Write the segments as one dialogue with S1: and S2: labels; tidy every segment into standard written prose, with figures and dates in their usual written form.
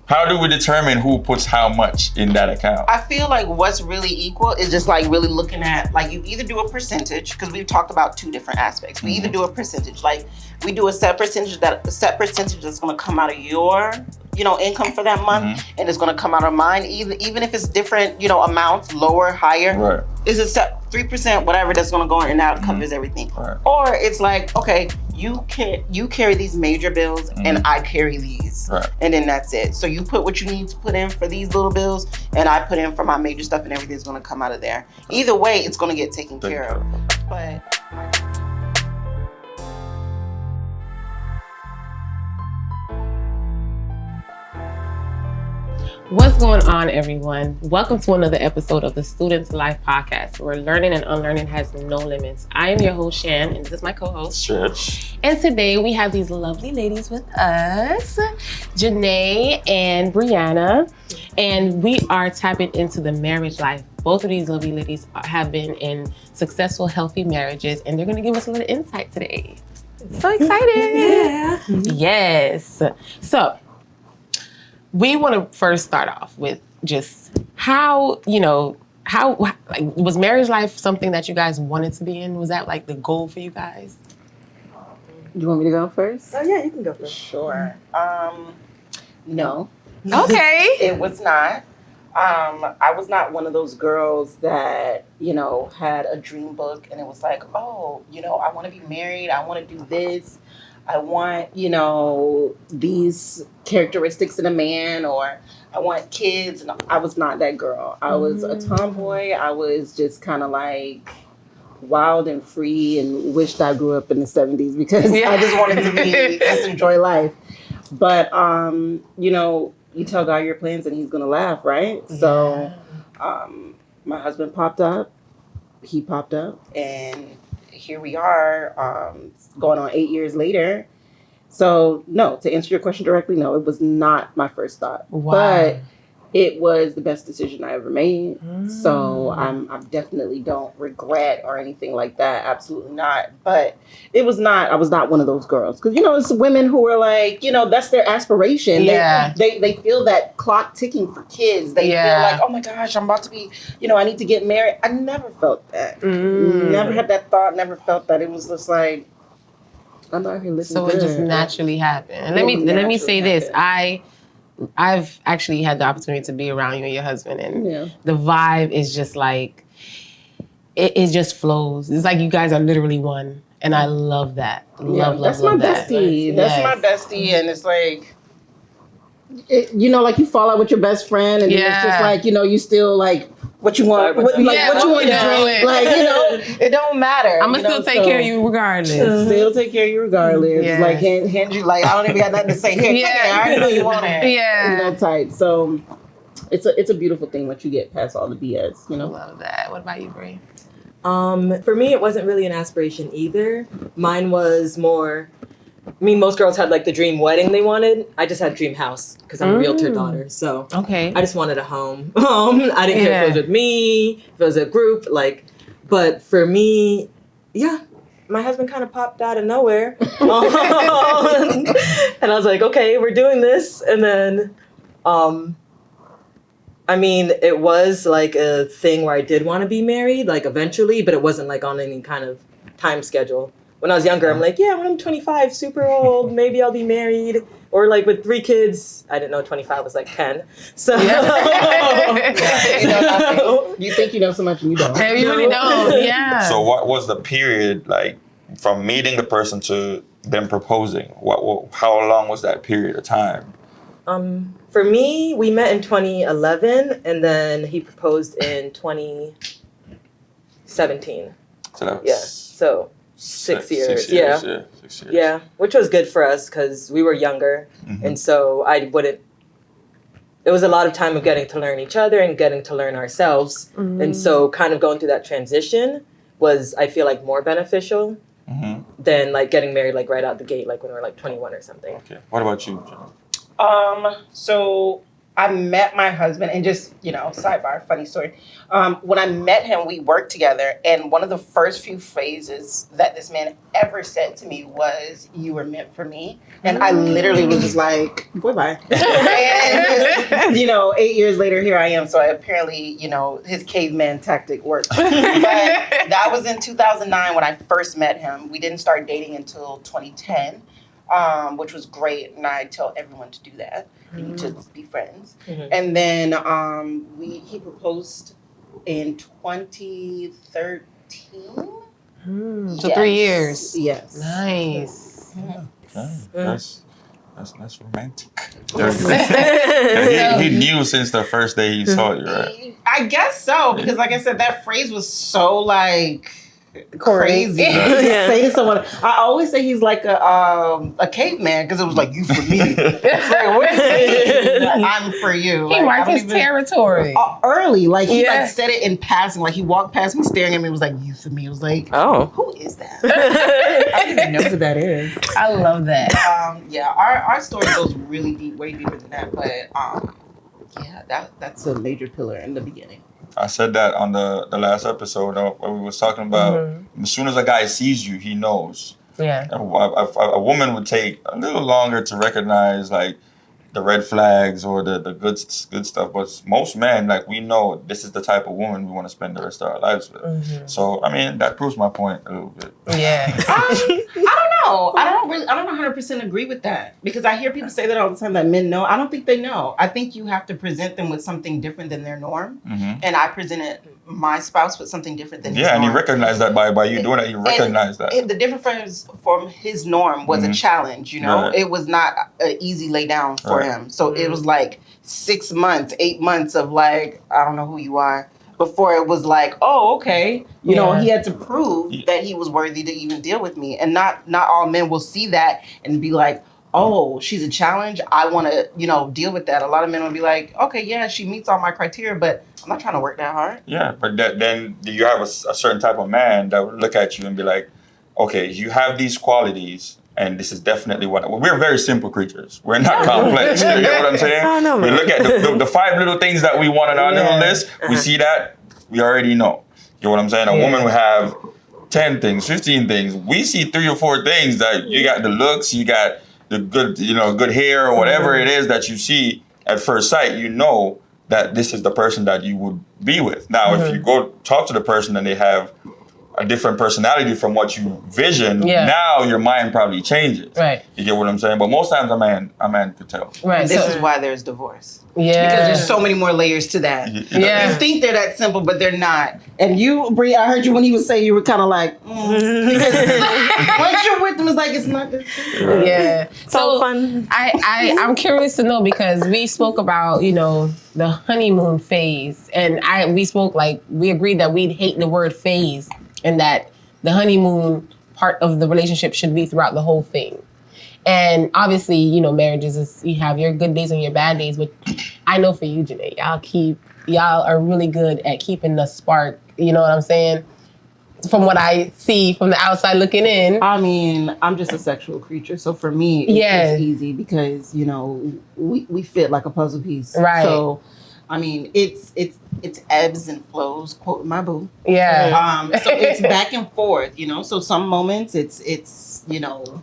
S1: How do we determine who puts how much in that account?
S2: I feel like what's really equal is just like really looking at, like, you either do a percentage, because we've talked about two different aspects. We either do a percentage, like we do a set percentage that's going to come out of your, income for that month, and it's going to come out of mine, even if it's different, amounts, lower, higher.
S1: Right.
S2: It's a set 3%, whatever, that's going to go in, and that covers everything.
S1: Right.
S2: Or it's like, okay, you carry these major bills, and I carry these, and then that's it. So you put what you need to put in for these little bills, and I put in for my major stuff, and everything's going to come out of there. Either way, it's going to get taken care of. But
S3: what's going on, everyone? Welcome to another episode of the Students Life Podcast, where learning and unlearning has no limits. I am your host, Shan, and this is my co-host,
S1: Stretch.
S3: And today we have these lovely ladies with us, Janae and Brianna, and we are tapping into the marriage life. Both of these lovely ladies have been in successful, healthy marriages, and they're going to give us a little insight today. So excited!
S4: Yeah.
S3: Yes. So, we want to first start off with just how was marriage life something that you guys wanted to be in? Was that like the goal for you guys?
S2: you want me to go first?
S4: Oh yeah, you can go first.
S2: Sure. No.
S3: Okay.
S2: It was not. I was not one of those girls that, had a dream book and it was like, oh, I want to be married. I want to do this. I want, these characteristics in a man, or I want kids. And I was not that girl. I was a tomboy. I was just kind of like wild and free and wished I grew up in the 70s because I just wanted to just enjoy life. But, you tell God your plans and he's going to laugh, right? Yeah. So my husband popped up. He popped up. And here we are, going on 8 years later. So, no, to answer your question directly, no, it was not my first thought.
S3: Wow.
S2: But it was the best decision I ever made. So I definitely don't regret or anything like that. Absolutely not. But I was not one of those girls. Because, it's women who are like, that's their aspiration.
S3: Yeah.
S2: They feel that clock ticking for kids. They feel like, oh my gosh, I'm about to be, I need to get married. I never felt that. Never had that thought, never felt that. It was just like, I'm not here listening.
S3: So it just naturally happened. And let me say this. I've actually had the opportunity to be around you and your husband, and the vibe is just like, it just flows. It's like you guys are literally one, and I love that. Love
S2: that's
S3: my
S2: that. Bestie.
S3: Yes.
S2: That's my bestie, and it's like, like you fall out with your best friend, and it's just like, you still like what you want, what you want to drink, like it don't matter.
S3: I'm gonna still take care of you regardless.
S2: Still take care of you regardless.
S3: Yes.
S2: It's like hand you, like, I don't even got nothing to say. Here, take it. I already know you want it.
S3: Yeah.
S2: Type. So it's a beautiful thing once you get past all the BS.
S3: Love that. What about you, Brie?
S4: For me, it wasn't really an aspiration either. Mine was more, most girls had like the dream wedding they wanted. I just had dream house because I'm a realtor daughter. So
S3: okay.
S4: I just wanted a home. I didn't care if it was with me, if it was a group, but for me, my husband kind of popped out of nowhere. And I was like, okay, we're doing this. And then, it was like a thing where I did want to be married, like eventually, but it wasn't like on any kind of time schedule. When I was younger, I'm like, when I'm 25, super old, maybe I'll be married. Or like with 3 kids, I didn't know 25 was like 10. So
S2: you think you know so much and you don't.
S3: You really don't, yeah.
S1: So what was the period like from meeting the person to them proposing? How long was that period of time?
S4: For me, we met in 2011 and then he proposed in 2017.
S1: So that was
S4: so 6 years.
S1: 6 years. Yeah. 6 years.
S4: Yeah, which was good for us because we were younger. And so it was a lot of time of getting to learn each other and getting to learn ourselves. And so kind of going through that transition was, I feel like, more beneficial than like getting married like right out the gate, like when we were like 21 or something.
S1: Okay. What about you, John?
S2: So I met my husband, and just, sidebar, funny story. When I met him, we worked together, and one of the first few phrases that this man ever said to me was, "You were meant for me." And I literally was just like, boy, bye. And you know, 8 years later, here I am. So apparently, you know, his caveman tactic worked. But that was in 2009 when I first met him. We didn't start dating until 2010, which was great. And I tell everyone to do that. You need to be friends. And then he proposed in 2013.
S3: So 3 years.
S2: Yes.
S3: Nice.
S1: That's romantic. He knew since the first day he saw you, right?
S2: I guess so, because like I said, that phrase was so like crazy.
S4: Yeah.
S2: Say to someone, I always say he's like a caveman because it was like you for me. It's like, what do you mean? I'm for you.
S3: He marked his territory.
S2: Early, like he like said it in passing, like he walked past me staring at me and was like, you for me. It was like,
S4: Oh.
S2: who is that? I don't even know who that is.
S3: I love that.
S2: Yeah, our story goes really deep, way deeper than that, but yeah, that's a major pillar in the beginning.
S1: I said that on the last episode where we was talking about as soon as a guy sees you, he knows.
S3: Yeah.
S1: A woman would take a little longer to recognize like the red flags or the good stuff, but most men, like, we know this is the type of woman we want to spend the rest of our lives with. So I mean, that proves my point a little bit.
S3: Yeah.
S2: I don't know. I don't 100% agree with that, because I hear people say that all the time, that men know. I don't think they know. I think you have to present them with something different than their norm. And I presented my spouse with something different than his norm.
S1: And he recognized that by you doing that. He recognized that.
S2: The difference from his norm was a challenge. You know, it was not an easy lay down for him. So it was like 6 months, 8 months of like, I don't know who you are, before it was like, oh, okay. You know, he had to prove that he was worthy to even deal with me. And not all men will see that and be like, oh, she's a challenge. I want to, you know, deal with that. A lot of men will be like, okay, yeah, she meets all my criteria, but I'm not trying to work that hard.
S1: Yeah, but then you have a certain type of man that would look at you and be like, okay, you have these qualities, and this is definitely what... We're very simple creatures. We're not complex. You get what I'm saying?
S4: I know,
S1: we
S4: man.
S1: look at the 5 little things that we want on our little list. We see that, we already know. You get what I'm saying? A woman would have 10 things, 15 things. We see 3 or 4 things that you got the looks, you got the good, you know, good hair or whatever it is that you see at first sight. You know that this is the person that you would be with. Now, if you go talk to the person and they have a different personality from what you vision, now your mind probably changes.
S3: Right.
S1: You get what I'm saying? But most times a man could tell.
S3: Right.
S2: This is why there's divorce.
S3: Yeah.
S2: Because there's so many more layers to that.
S3: Yeah.
S2: You think they're that simple, but they're not. And you, Bree, I heard you when he was saying, you were kind of like, because once you're with them, it's like, it's not that simple.
S3: Yeah.
S4: So fun.
S3: I'm curious to know, because we spoke about, you know, the honeymoon phase, and we agreed that we'd hate the word phase, and that the honeymoon part of the relationship should be throughout the whole thing. And obviously, you know, marriages is, you have your good days and your bad days, but I know for you, Janae, y'all are really good at keeping the spark, you know what I'm saying? From what I see from the outside looking in.
S2: I mean, I'm just a sexual creature, so for me, it's just easy because, you know, we fit like a puzzle piece.
S3: Right.
S2: So, I mean, it's ebbs and flows, quote my boo.
S3: Yeah.
S2: So it's back and forth, you know. So some moments it's you know,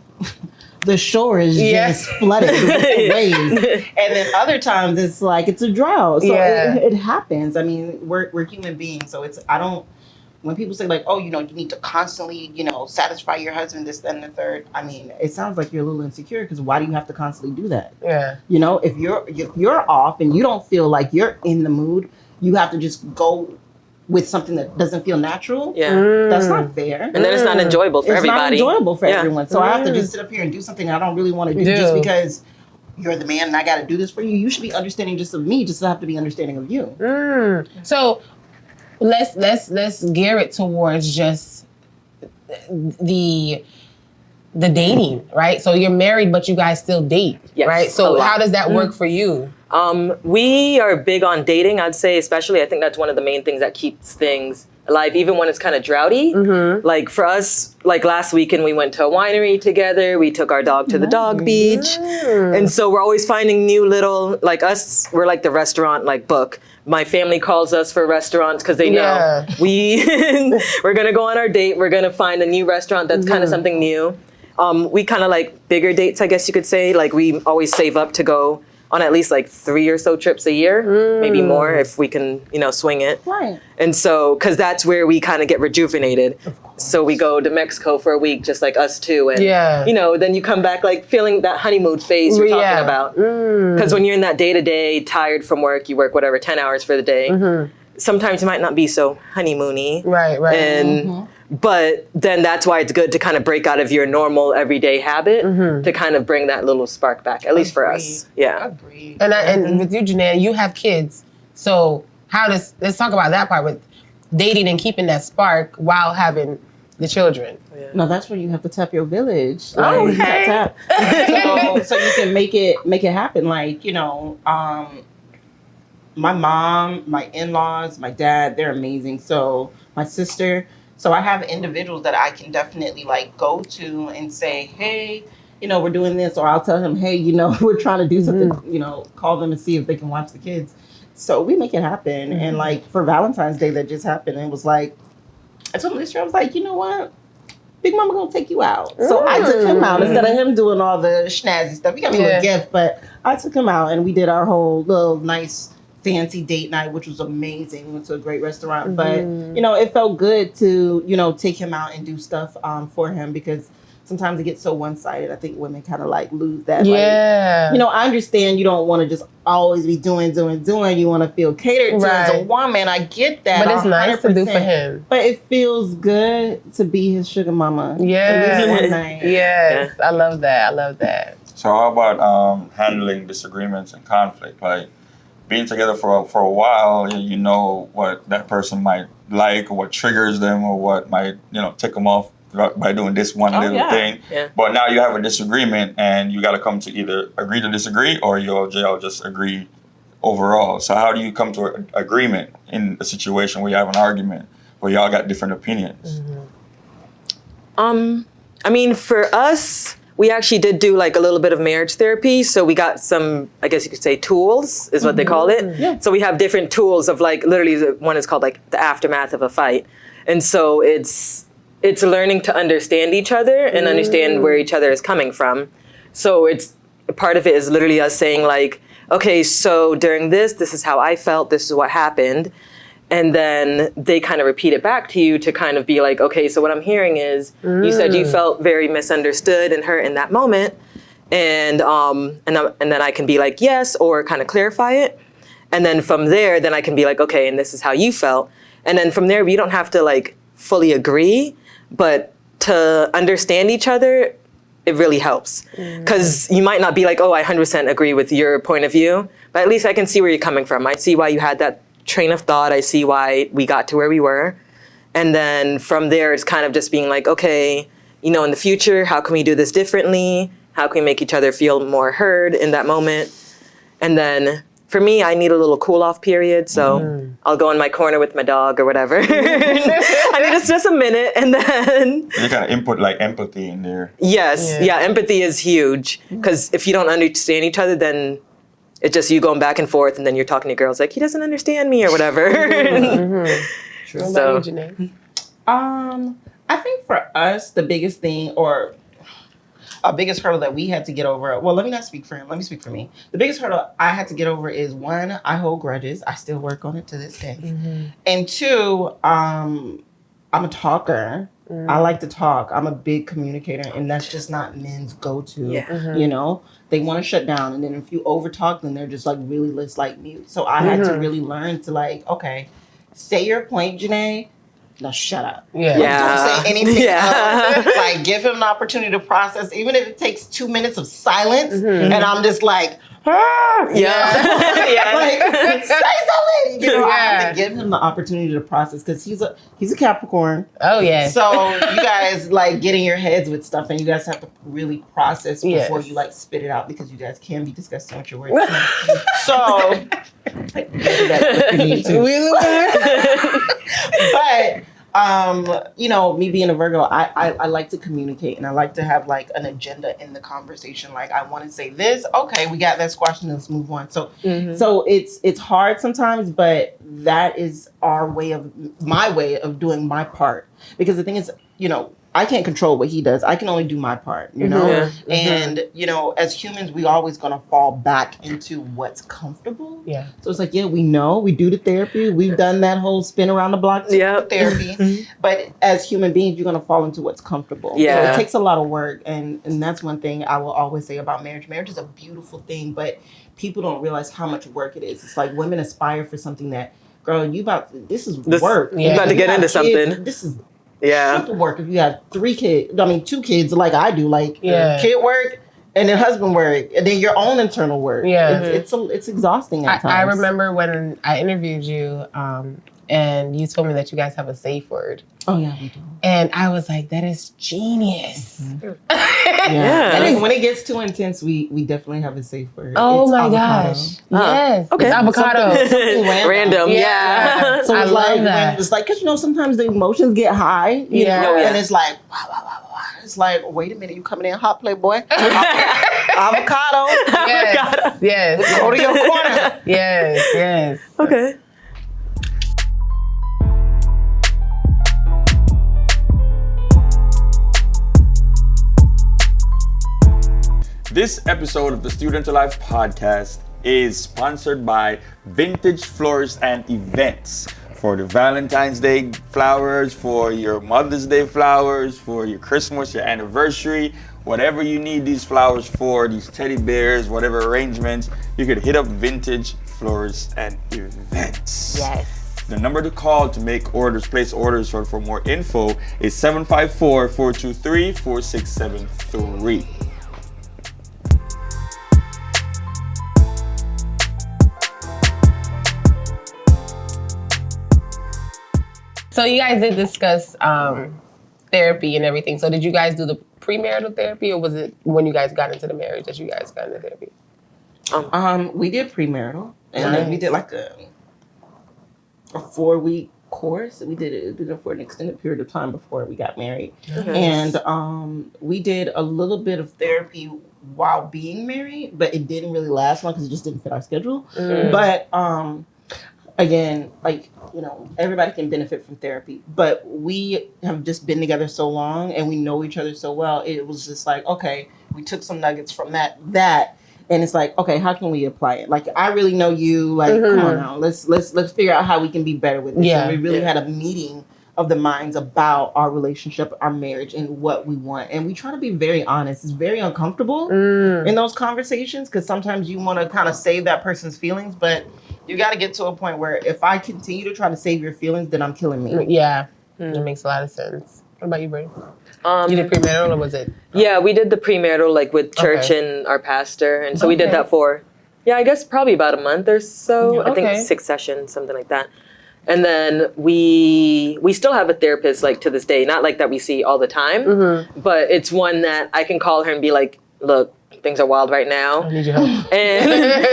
S2: the shore is just flooded with waves, and then other times it's like it's a drought. So it happens. I mean, we're human beings, so it's when people say like, oh, you know, you need to constantly, you know, satisfy your husband, this, that, and the third. I mean, it sounds like you're a little insecure, because why do you have to constantly do that?
S3: Yeah.
S2: You know, if you're off and you don't feel like you're in the mood, you have to just go with something that doesn't feel natural.
S4: Yeah.
S2: That's not fair.
S4: And then it's not enjoyable for everybody.
S2: It's not enjoyable for everyone. So I have to just sit up here and do something I don't really want to do just because you're the man and I got to do this for you. You should be understanding just of me, just to have to be understanding of you.
S3: So let's gear it towards just the dating, right? So you're married, but you guys still date, right? So how does that work for you?
S4: We are big on dating, I'd say, especially. I think that's one of the main things that keeps things alive, even when it's kind of droughty. Like for us, like last weekend, we went to a winery together. We took our dog to the dog beach. And so we're always finding new little, like us, we're like the restaurant like book. My family calls us for restaurants because they know we're going to go on our date. We're going to find a new restaurant that's kind of something new. We kind of like bigger dates, I guess you could say. Like we always save up to go on at least like 3 or so trips a year, maybe more if we can, swing it.
S2: Right.
S4: And so, because that's where we kind of get rejuvenated. So we go to Mexico for a week, just like us two. And, then you come back like feeling that honeymoon phase you're talking about. Because when you're in that day-to-day, tired from work, you work whatever, 10 hours for the day. Sometimes you might not be so honeymoony.
S3: Right.
S4: And but then that's why it's good to kind of break out of your normal everyday habit to kind of bring that little spark back, at least for us. Yeah.
S2: Agreed.
S3: And with you, Janae, you have kids. So let's talk about that part with dating and keeping that spark while having the children.
S2: No, that's where you have to tap your village. Like,
S3: Okay.
S2: tap. So you can make it happen. Like, my mom, my in-laws, my dad, they're amazing. So my sister, so I have individuals that I can definitely like go to and say, hey, we're doing this, or I'll tell him, hey, we're trying to do something, call them and see if they can watch the kids. So we make it happen. And like for Valentine's Day that just happened, it was like, I told him this year, I was like, you know what? Big Mama gonna take you out. So I took him out instead of him doing all the schnazzy stuff. He got me a gift, but I took him out and we did our whole little nice fancy date night, which was amazing. We went to a great restaurant, but it felt good to take him out and do stuff for him, because sometimes it gets so one-sided. I think women kind of like lose that.
S3: Yeah.
S2: Like, I understand you don't want to just always be doing. You want to feel catered to as a woman. I get that.
S3: But it's nice to do for him.
S2: But it feels good to be his sugar mama.
S3: Yes. Yes. I love that.
S1: So how about handling disagreements and conflict? Like being together for a while, you know what that person might like, or what triggers them, or what might tick them off by doing this one little thing. Yeah. But now you have a disagreement, and you got to come to either agree to disagree, or you'll just agree overall. So how do you come to an agreement in a situation where you have an argument where y'all got different opinions?
S4: I mean, for us, we actually did do like a little bit of marriage therapy. So we got some, I guess you could say, tools is what they call it. Yeah. So we have different tools of like, literally one is called like the aftermath of a fight. And so it's learning to understand each other and understand where each other is coming from. So it's part of it is literally us saying like, okay, so during this is how I felt, this is what happened. And then they kind of repeat it back to you to kind of be like, okay, so what I'm hearing is you said you felt very misunderstood and hurt in that moment. And then I can be like, yes, or kind of clarify it. And then from there, then I can be like, okay, and this is how you felt. And then from there, we don't have to like fully agree, but to understand each other, it really helps. Because you might not be like, oh, I 100% agree with your point of view, but at least I can see where you're coming from. I see why you had that train of thought. I see why we got to where we were. And then from there, it's kind of just being like, okay, in the future, how can we do this differently? How can we make each other feel more heard in that moment? And then for me, I need a little cool off period. So I'll go in my corner with my dog or whatever. I need just a minute. And then
S1: You kind of input like empathy in there.
S4: Yes. Yeah. Empathy is huge. Because if you don't understand each other, then it's just you going back and forth, and then you're talking to girls like, he doesn't understand me or whatever.
S3: True. So, what about you, Janae?
S2: I think for us, the biggest thing, or a biggest hurdle that we had to get over, well, let me not speak for him. Let me speak for me. The biggest hurdle I had to get over is, one, I hold grudges. I still work on it to this day. And two, I'm a talker. I like to talk. I'm a big communicator, and that's just not men's go-to. Yeah. They want to shut down, and then if you overtalk, then they're just like really just like mute. So I had to really learn to like, okay, say your point, Janae. Now shut up.
S3: Yeah.
S2: Don't say anything else. Like, give him an opportunity to process, even if it takes 2 minutes of silence, and I'm just like, like, say something. I have to give him the opportunity to process, because he's a Capricorn.
S3: Oh yeah.
S2: So you guys like get in your heads with stuff, and you guys have to really process before you like spit it out, because you guys can be disgusting with your words. So like, if you need to. But me being a Virgo, I like to communicate, and I like to have like an agenda in the conversation. Like, I want to say this, okay, we got that squashed, and let's move on. So so it's hard sometimes, but that is my way of doing my part. Because the thing is, I can't control what he does. I can only do my part, you know?
S4: Yeah.
S2: And, you know, as humans, we always going to fall back into what's comfortable.
S3: Yeah.
S2: So it's like, yeah, we know, we do the therapy. We've done that whole spin around the block to
S4: Yep.
S2: therapy. But as human beings, you're going to fall into what's comfortable.
S4: Yeah.
S2: So it takes a lot of work. And that's one thing I will always say about marriage. Marriage is a beautiful thing, but people don't realize how much work it is. It's like women aspire for something that, girl, this is work.
S4: You about to get into something.
S2: This is
S4: Yeah.
S2: simple work. If you have 2 kids like I do, like
S3: Yeah.
S2: kid work and then husband work and then your own internal work.
S3: Yeah.
S2: It's exhausting at
S3: I
S2: times.
S3: remember when I interviewed you, and you told me that you guys have a safe word.
S2: Oh yeah, we do.
S3: And I was like, that is genius.
S2: Yeah. And when it gets too intense, we definitely have a safe word.
S3: Oh
S2: It's
S3: my
S2: avocado.
S3: gosh. Yes.
S4: Okay.
S3: It's avocado.
S2: Something
S4: Random. Yeah.
S2: So
S3: I
S2: it's
S3: love
S2: like
S3: that.
S2: when it's like, cause you know sometimes the emotions get high, you
S3: Yeah.
S2: know,
S3: Oh, yeah.
S2: and it's like, wow, wow, wow, wow. It's like, wait a minute, you coming in hot, Playboy? Avocado.
S3: Yes. Yes.
S2: Go to your corner.
S3: Yes. Yes.
S4: Okay.
S1: This episode of the Student to Life podcast is sponsored by Vintage Florists and Events. For the Valentine's Day flowers, for your Mother's Day flowers, for your Christmas, your anniversary, whatever you need these flowers for, these teddy bears, whatever arrangements, you could hit up Vintage Florists and Events.
S3: Yes.
S1: The number to call to make orders, place orders, or for more info is 754-423-4673.
S3: So you guys did discuss therapy and everything. So did you guys do the premarital therapy, or was it when you guys got into the marriage that you guys got into therapy?
S2: We did premarital, and then we did like a 4-week course. We did it for an extended period of time before we got married, and we did a little bit of therapy while being married, but it didn't really last long because it just didn't fit our schedule. But again, like, you know, everybody can benefit from therapy, but we have just been together so long and we know each other so well. It was just like, okay, we took some nuggets from that, and it's like, okay, how can we apply it? Like, I really know you. Like, come on now, let's figure out how we can be better with this.
S3: Yeah.
S2: And we really had a meeting of the minds about our relationship, our marriage, and what we want. And we try to be very honest. It's very uncomfortable in those conversations because sometimes you want to kind of save that person's feelings, but you got to get to a point where if I continue to try to save your feelings, then I'm killing me.
S3: Yeah. It makes a lot of sense. What about you, Bray? You did premarital, or was it?
S4: Yeah, we did the premarital like with church and our pastor, and so we did that for, I guess probably about a month or so. I think 6 sessions, something like that. And then we still have a therapist like to this day, not like that we see all the time, but it's one that I can call her and be like, look, things are wild right now.
S3: I need your help.
S4: And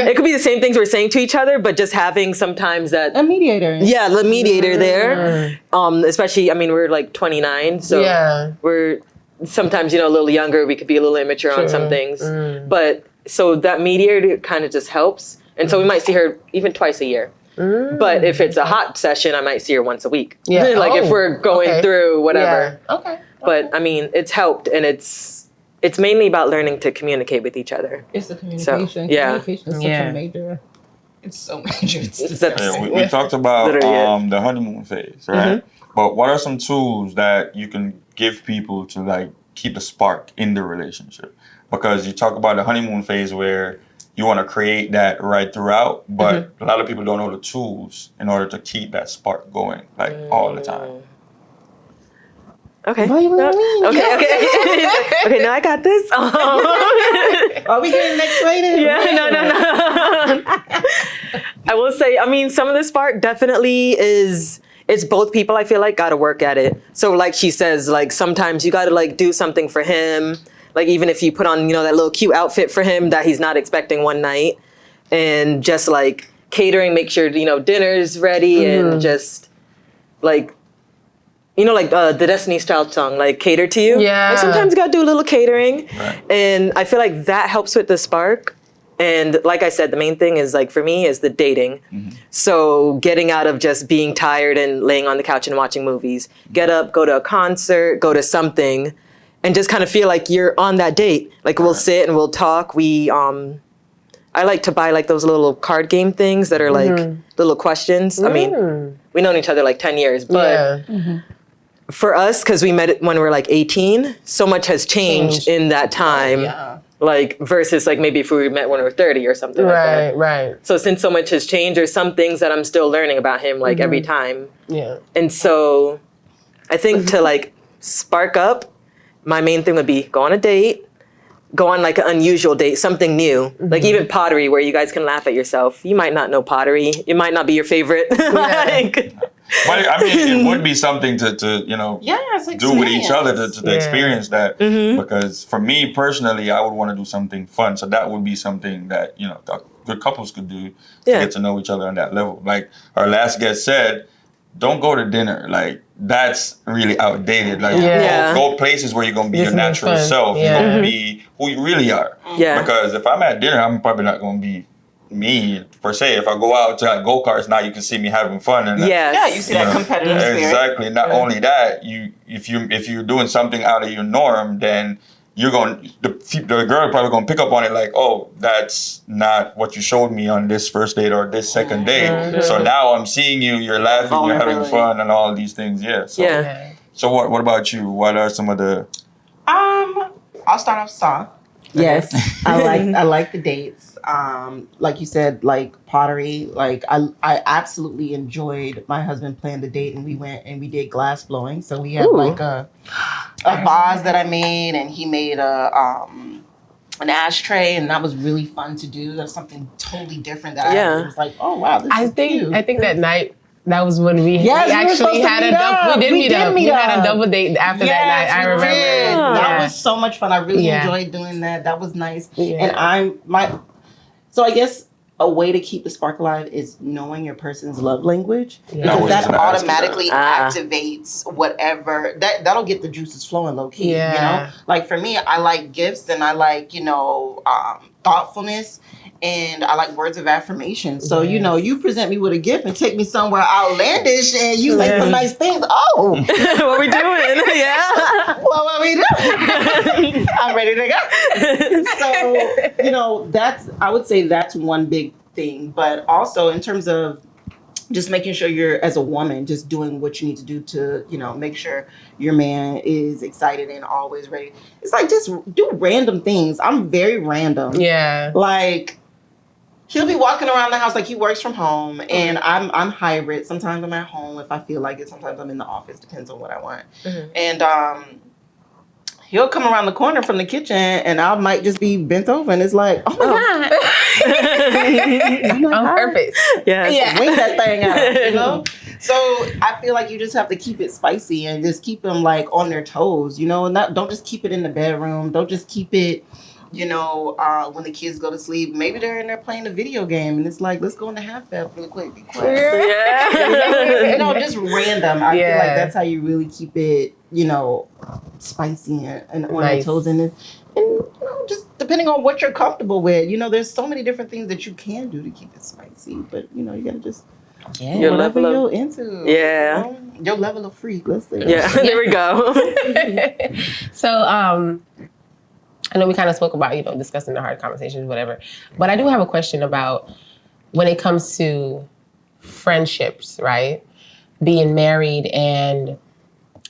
S4: it could be the same things we're saying to each other, but just having sometimes that
S2: A mediator.
S4: yeah, the mediator there. Especially, I mean, we're like 29, so we're sometimes, you know, a little younger. We could be a little immature on some things. But so that mediator kind of just helps. And so we might see her even twice a year. But if it's a hot session, I might see her once a week.
S3: Yeah.
S4: Like if we're going through whatever.
S3: Yeah. Okay.
S4: But I mean, it's helped, and it's mainly about learning to communicate with each other.
S2: It's the communication.
S4: yeah.
S2: Communication is such a major. It's so major. It's
S4: That's-
S1: We talked about
S4: Literally
S1: the honeymoon phase, right? But what are some tools that you can give people to like keep the spark in the relationship? Because you talk about the honeymoon phase where you want to create that right throughout, but a lot of people don't know the tools in order to keep that spark going like all the time.
S4: Okay.
S2: What do you mean?
S4: Okay. Okay, now I got this.
S2: Are we getting next rated?
S4: Yeah, no. I will say, I mean, some of the spark definitely is, it's both people I feel like gotta work at it. So like she says, like sometimes you gotta like do something for him. Like even if you put on, you know, that little cute outfit for him that he's not expecting one night, and just like catering, make sure, you know, dinner's ready and just like, you know, like the Destiny's Child song, like cater to you.
S3: Yeah.
S4: Like sometimes you gotta do a little catering.
S1: Right.
S4: And I feel like that helps with the spark. And like I said, the main thing is like for me is the dating. So getting out of just being tired and laying on the couch and watching movies, get up, go to a concert, go to something, and just kind of feel like you're on that date. Like we'll sit and we'll talk. I like to buy like those little card game things that are like little questions. I mean, we've known each other like 10 years, but for us, because we met when we were like 18, so much has changed in that time. Like versus like maybe if we met when we were 30 or something like that.
S3: Right.
S4: So since so much has changed, there's some things that I'm still learning about him like every time.
S3: Yeah.
S4: And so I think to like spark up, my main thing would be go on a date, go on like an unusual date, something new. Like even pottery where you guys can laugh at yourself. You might not know pottery. It might not be your favorite.
S1: But I mean, it would be something to you know, do with each other to experience that. Because for me personally, I would want to do something fun. So that would be something that, you know, good couples could do to get to know each other on that level. Like our last guest said, don't go to dinner. Like that's really outdated. Like go places where you're gonna be your natural self. You're gonna be who you really are. Because if I'm at dinner, I'm probably not gonna be me per se. If I go out to like go-karts, now you can see me having fun and
S2: you see that competitive spirit.
S1: Exactly. Not only that, if you're doing something out of your norm, then you're going the girl probably gonna pick up on it like, oh, that's not what you showed me on this first date or this second date. So now I'm seeing you, you're laughing, you're having fun, and all these things. So what about you? What are some of the?
S2: I'll start off soft. Yes, I like the dates. Like you said, like pottery. Like I absolutely enjoyed. My husband planned the date, and we went and we did glass blowing. So we had like a vase that I made, and he made an ashtray, and that was really fun to do. That's something totally different that I was like, oh wow, this is cute.
S3: I think that night. That was when we actually had a double. We did meet up. We had a double date after that night. I remember.
S2: That was so much fun. I really enjoyed doing that. That was nice. And so I guess a way to keep the spark alive is knowing your person's love language, because that automatically activates whatever that'll get the juices flowing low key. You know, like for me, I like gifts and I like thoughtfulness. And I like words of affirmation. So, you know, you present me with a gift and take me somewhere outlandish and you say some nice things. Oh,
S4: what we doing?
S2: Well, what we doing? I'm ready to go. So, you know, I would say that's one big thing. But also in terms of just making sure you're, as a woman, just doing what you need to do to, you know, make sure your man is excited and always ready. It's like, just do random things. I'm very random. Like, he'll be walking around the house like he works from home, and I'm hybrid. Sometimes I'm at home if I feel like it. Sometimes I'm in the office. Depends on what I want. And he'll come around the corner from the kitchen, and I might just be bent over, and it's like, oh my god,
S3: on purpose.
S2: Wing that thing out, you know. So I feel like you just have to keep it spicy and just keep them like on their toes, you know. Don't just keep it in the bedroom. Don't just keep it. You know, when the kids go to sleep, maybe they're in there playing a video game, and it's like, let's go in the half bath really quick. Be quiet. You know, just random. I feel like that's how you really keep it, you know, spicy and on your toes. And you know, just depending on what you're comfortable with. You know, there's so many different things that you can do to keep it spicy, but you know, you gotta just
S4: your level
S2: you're into. You know? Your level of freak. Let's say.
S4: There we go.
S3: So, I know we kind of spoke about, you know, discussing the hard conversations, whatever. But I do have a question about when it comes to friendships, right? Being married and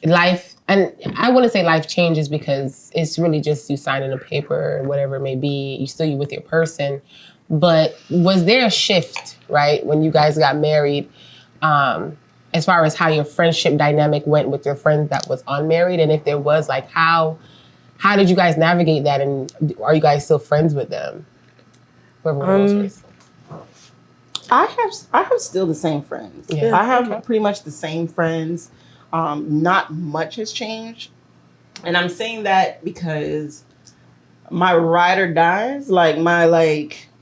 S3: life. And I wouldn't say life changes because it's really just you signing a paper or whatever it may be. You're still with your person. But was there a shift, right, when you guys got married, as far as how your friendship dynamic went with your friends that was unmarried? And if there was, like, how did you guys navigate that, and are you guys still friends with them?
S2: I have still the same friends. I have pretty much the same friends. Not much has changed. And I'm saying that because my ride or dies, like my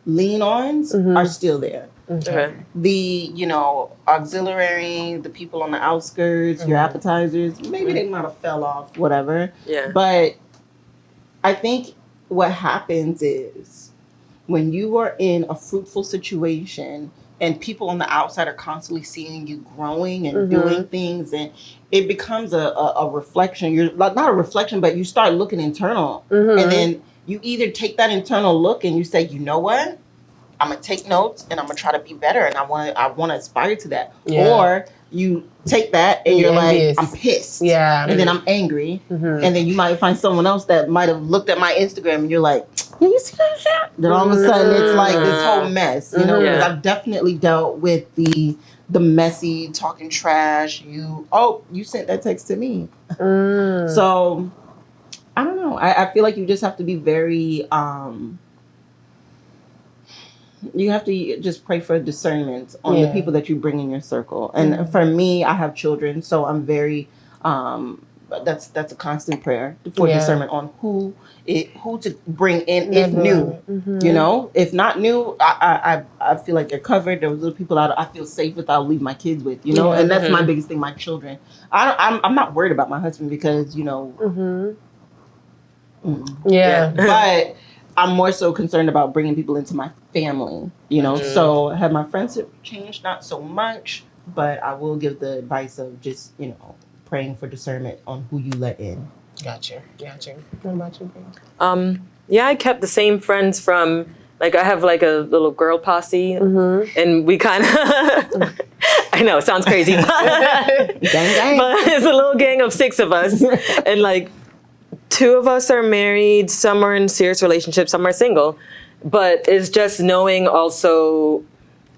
S2: lean-ons are still there. The, you know, auxiliary, the people on the outskirts, your appetizers, maybe they might have fell off, whatever. But I think what happens is when you are in a fruitful situation and people on the outside are constantly seeing you growing and doing things, and it becomes a reflection. You're not a reflection, but you start looking internal. And then you either take that internal look and you say, you know what? I'm gonna take notes and I'm gonna try to be better, and I want to aspire to that.
S3: Yeah.
S2: Or you take that and you're
S3: envious.
S2: like, I'm pissed.
S3: Yeah.
S2: And then I'm angry. And then you might find someone else that might have looked at my Instagram and you're like, yeah, you see that shit? Then all of a sudden it's like this whole mess, you know, because I've definitely dealt with the messy talking trash. You sent that text to me. So I don't know. I feel like you just have to be very you have to just pray for discernment on the people that you bring in your circle. And for me, I have children, so I'm very that's a constant prayer for discernment on who to bring in if new. You know, if not new, I feel like they're covered. There was little people I feel safe with. I'll leave my kids with. You know, and that's my biggest thing. My children. I'm not worried about my husband because you know. But I'm more so concerned about bringing people into my family, you know. So have my friendship changed? Not so much, but I will give the advice of just, you know, praying for discernment on who you let in.
S3: Gotcha. What about you, Bree?
S4: Yeah, I kept the same friends from, like, I have like a little girl posse, and we kind of, I know, it sounds crazy, but it's a little gang of 6 of us, and like, 2 of us are married, some are in serious relationships, some are single. But it's just knowing also,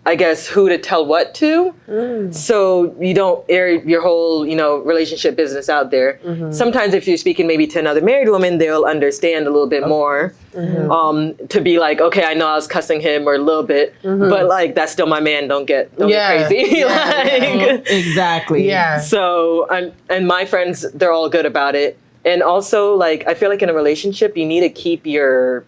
S4: I guess, who to tell what to. So you don't air your whole, you know, relationship business out there. Sometimes if you're speaking maybe to another married woman, they'll understand a little bit more. To be like, okay, I know I was cussing him or a little bit, but like, that's still my man, don't get crazy.
S2: Exactly.
S4: Yeah. So, and my friends, they're all good about it. And also, like, I feel like in a relationship, you need to keep your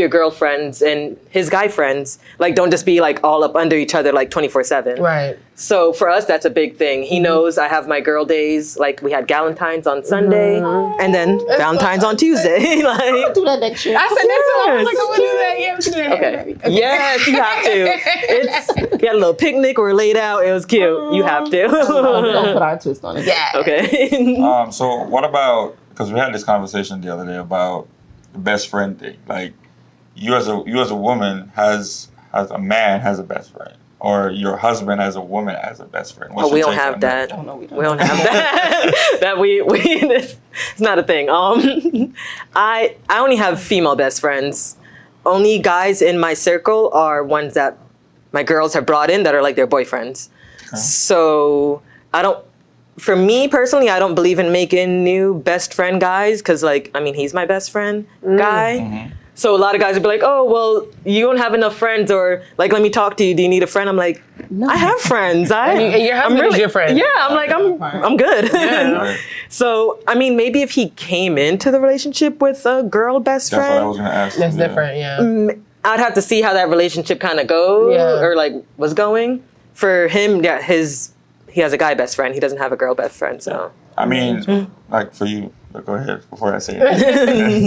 S4: girlfriends and his guy friends, like, don't just be like all up under each other like 24/7.
S3: Right.
S4: So for us, that's a big thing. He knows I have my girl days. Like, we had Galentine's on Sunday and then Valentine's on Tuesday. Like,
S2: I'll do that next year.
S3: I said next time. I was like, I want to do that. Yeah, we can do that.
S4: Okay. Yes, you have to. We had a little picnic. We were laid out. It was cute. You have to.
S2: Don't put our twist on it.
S3: Yeah.
S4: Okay.
S1: So what about, because we had this conversation the other day about the best friend thing. Like, you as a woman has a man has a best friend, or your husband as a woman has a best friend. What's
S4: we
S1: your
S4: don't
S1: take
S4: have
S1: on
S4: that.
S2: Oh, no, we
S4: We don't have that. It's not a thing. I only have female best friends. Only guys in my circle are ones that my girls have brought in that are like their boyfriends. Okay. So for me personally, I don't believe in making new best friend guys because, like, I mean, he's my best friend guy. So a lot of guys would be like, oh, well, you don't have enough friends, or like, let me talk to you. Do you need a friend? I'm like, no. I have friends.
S3: And your husband is your friend.
S4: Yeah, I'm like, I'm good.
S3: Yeah.
S4: So, I mean, maybe if he came into the relationship with a girl best friend.
S1: That's what I was going to ask.
S3: That's different, yeah.
S4: I'd have to see how that relationship kind of goes or like was going. For him, yeah, he has a guy best friend. He doesn't have a girl best friend, so.
S1: I mean, like, for you, but go ahead before I say it.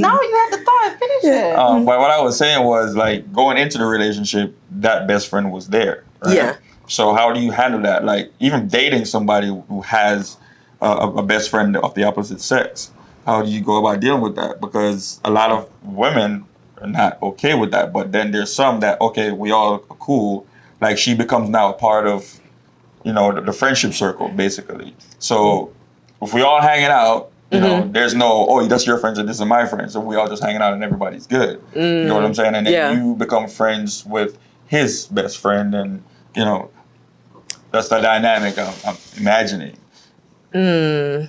S2: No, you had the thought. Finish it.
S1: But what I was saying was, like, going into the relationship, that best friend was there. Right?
S4: Yeah.
S1: So how do you handle that? Like, even dating somebody who has a best friend of the opposite sex, how do you go about dealing with that? Because a lot of women are not okay with that. But then there's some that, okay, we all are cool. Like, she becomes now a part of, you know, the friendship circle, basically. So if we all hanging out, you know, there's no, oh, that's your friends and this is my friends. So we all just hanging out and everybody's good. You know what I'm saying? And then you become friends with his best friend, and, you know, that's the dynamic I'm imagining.
S4: Go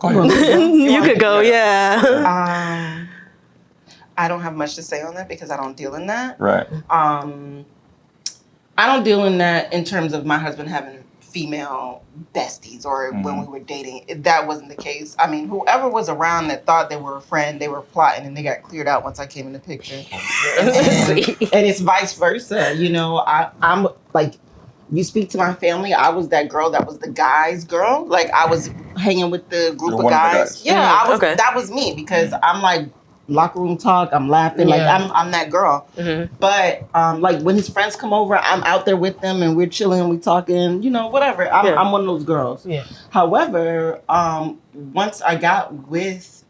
S4: ahead. You could go, yeah.
S2: I don't have much to say on that because I don't deal in that.
S1: Right.
S2: I don't deal in that in terms of my husband having female besties or when we were dating. That wasn't the case. I mean, whoever was around that thought they were a friend, they were plotting, and they got cleared out once I came in the picture. And it's vice versa. You know, I'm like, you speak to my family, I was that girl that was the guy's girl. Like, I was hanging with the group of guys. Yeah, I was. Okay. That was me because I'm like, locker room talk. I'm laughing. Like I'm that girl. But like when his friends come over, I'm out there with them and we're chilling, we talking, whatever. I'm one of those girls.
S3: Yeah.
S2: However, once I got with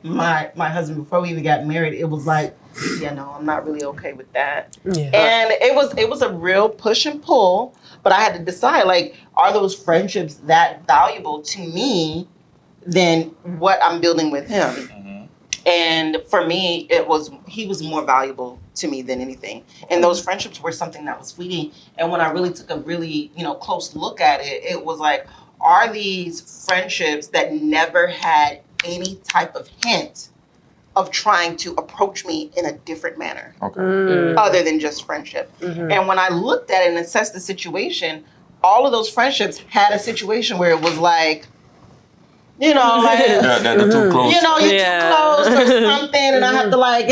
S2: my husband before we even got married, it was like, I'm not really okay with that.
S3: Yeah.
S2: And it was a real push and pull, but I had to decide, like, are those friendships that valuable to me than what I'm building with him? And for me, he was more valuable to me than anything. And those friendships were something that was fleeting. And when I really took a really, close look at it, it was like, are these friendships that never had any type of hint of trying to approach me in a different manner, other than just friendship? And when I looked at it and assessed the situation, all of those friendships had a situation where it was like, like,
S1: they're too close.
S2: you're too close or something, and I have to like,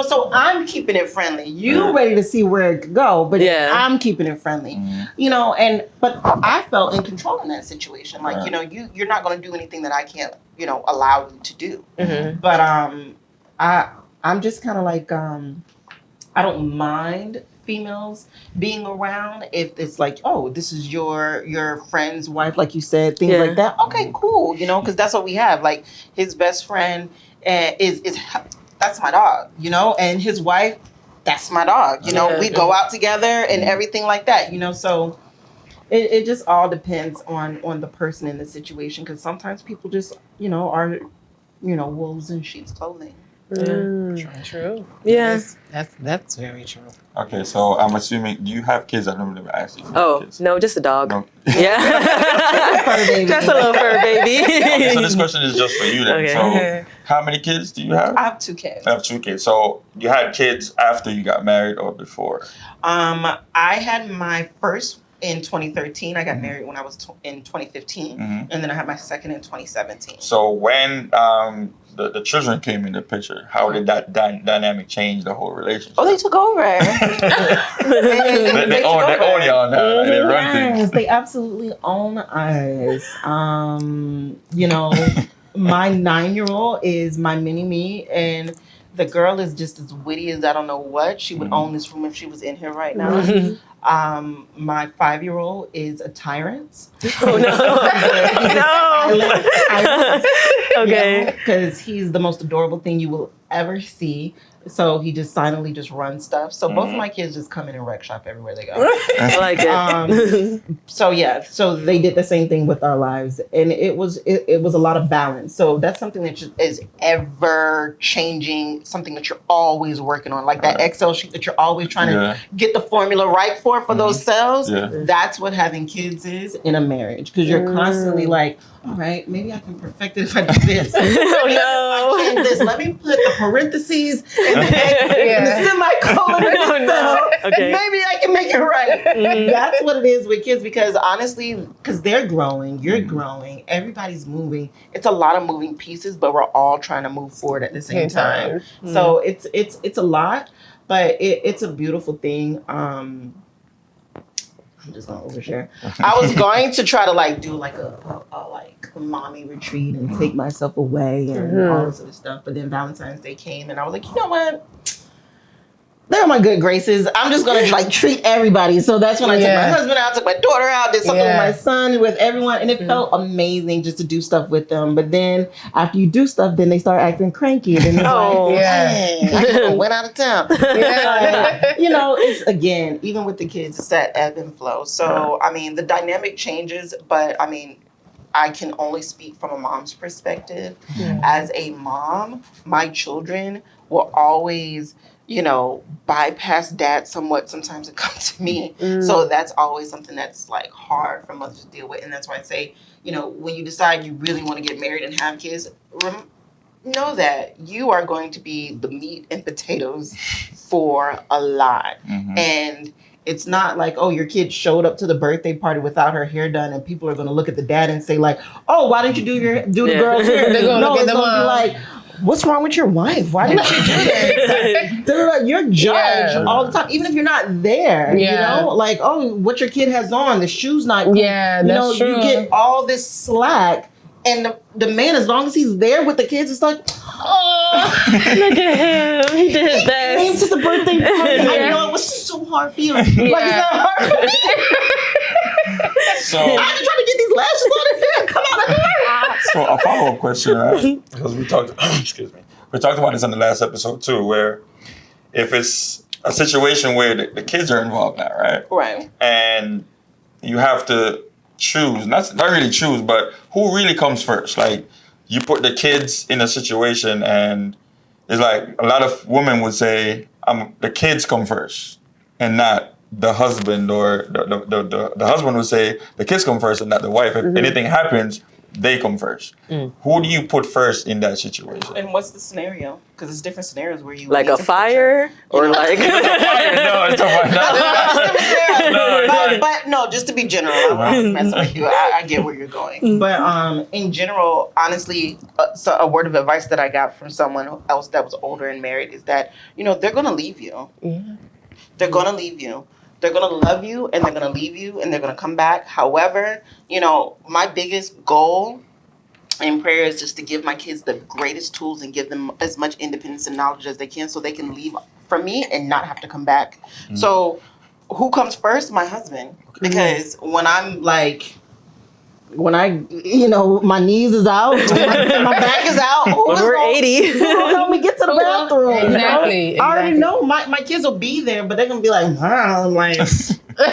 S2: so I'm keeping it friendly. You ready to see where it could go, but I'm keeping it friendly. But I felt in control in that situation. Like, you're not going to do anything that I can't, allow you to do. But I'm just kind of like, I don't mind females being around if it's like, oh, this is your friend's wife, like you said, things like that. Okay, cool, because that's what we have. Like, his best friend is that's my dog, and his wife, that's my dog. We go out together and everything like that. So it just all depends on the person in the situation, because sometimes people just are wolves in sheep's clothing.
S3: True.
S4: Yeah.
S3: That's very true.
S1: Okay, so I'm assuming, do you have kids? I've never asked you. Kids.
S4: No, just a dog.
S1: No.
S4: Yeah. Just a little fur baby.
S1: Okay, so this question is just for you then.
S4: Okay.
S1: So how many kids do you have?
S2: I have 2 kids.
S1: I have 2 kids. So you had kids after you got married or before?
S2: I had my first in 2013. I got married when I was in 2015, and then I had my second in 2017.
S1: So when the children came in the picture, how did that dynamic change the whole relationship?
S2: Oh, they took over.
S1: They own y'all now. They run things.
S2: Yes, they absolutely own us. My 9-year-old is my mini-me, and the girl is just as witty as I don't know what. She would own this room if she was in here right now. My 5-year-old is a tyrant.
S4: Oh, no.
S2: Tyrant.
S4: Okay.
S2: Because he's the most adorable thing you will ever see. So he just silently just runs stuff. So both of my kids just come in and wreck shop everywhere they go.
S4: I like it.
S2: So they did the same thing with our lives, and it was a lot of balance. So that's something that is ever changing, something that you're always working on, like that Excel sheet that you're always trying to get the formula right for those cells. That's what having kids is in a marriage, because you're constantly like, all right, maybe I can perfect it if I do this.
S4: Oh, no.
S2: This. Let me put the parentheses and the semicolon in the cell, and maybe I can make it right. That's what it is with kids, because honestly, because they're growing, you're growing, everybody's moving. It's a lot of moving pieces, but we're all trying to move forward at the same time. So it's a lot, but it's a beautiful thing. I'm just gonna overshare. I was going to try to do a mommy retreat and take myself away and all this other stuff, but then Valentine's Day came and I was like, you know what? They're my good graces. I'm just gonna treat everybody. So that's when I took my husband out, took my daughter out, did something with my son, with everyone, and it felt amazing just to do stuff with them. But then after you do stuff, then they start acting cranky, and then I went out of town. It's again, even with the kids, it's that ebb and flow. So I mean, the dynamic changes, but I mean, I can only speak from a mom's perspective. As a mom, my children will always bypass dad somewhat. Sometimes it comes to me. So that's always something that's hard for mothers to deal with. And that's why I say, when you decide you really want to get married and have kids, know that you are going to be the meat and potatoes for a lot. And it's not like, oh, your kid showed up to the birthday party without her hair done, and people are going to look at the dad and say oh, why didn't you do the girl's hair? No, it's going to be like, what's wrong with your wife? Why didn't you do this? They're you're judged all the time, even if you're not there. Oh, what your kid has on, the shoe's not.
S3: Yeah, that's true.
S2: You get all this slack, And the man, as long as he's there with the kids, it's like,
S3: Oh, look at him. He did his
S2: came
S3: best.
S2: to the birthday party. I know it was so hard for you. Like, it's not hard for me.
S1: So
S2: I'm trying to get these lashes on his hair. Come out of here.
S1: So a follow-up question, right? Because we talked, excuse me, we talked about this in the last episode too, where if it's a situation where the kids are involved now, right?
S2: Right.
S1: And you have to choose, not really choose, but who really comes first? Like, you put the kids in a situation, and it's like a lot of women would say, the kids come first, and not the husband, or the husband would say the kids come first and not the wife. If anything happens, they come first. Who do you put first in that situation?
S2: And what's the scenario? Because it's different scenarios where you
S4: Like
S2: need
S4: a
S2: to
S4: fire, or like
S1: No, it's a fire.
S2: but no, just to be general, I was messing with you. I get where you're going. But in general, honestly, so a word of advice that I got from someone else that was older and married is that, they're gonna leave you.
S3: Yeah.
S2: They're gonna leave you. They're gonna love you, and they're gonna leave you, and they're gonna come back. However, my biggest goal in prayer is just to give my kids the greatest tools and give them as much independence and knowledge as they can, so they can leave from me and not have to come back. So, who comes first? My husband. Because when I'm like, my knees is out, my back is out.
S4: when we're 80.
S2: Who will help me get to the bathroom?
S3: Exactly.
S2: I already know my kids will be there, but they're gonna be like, I'm like,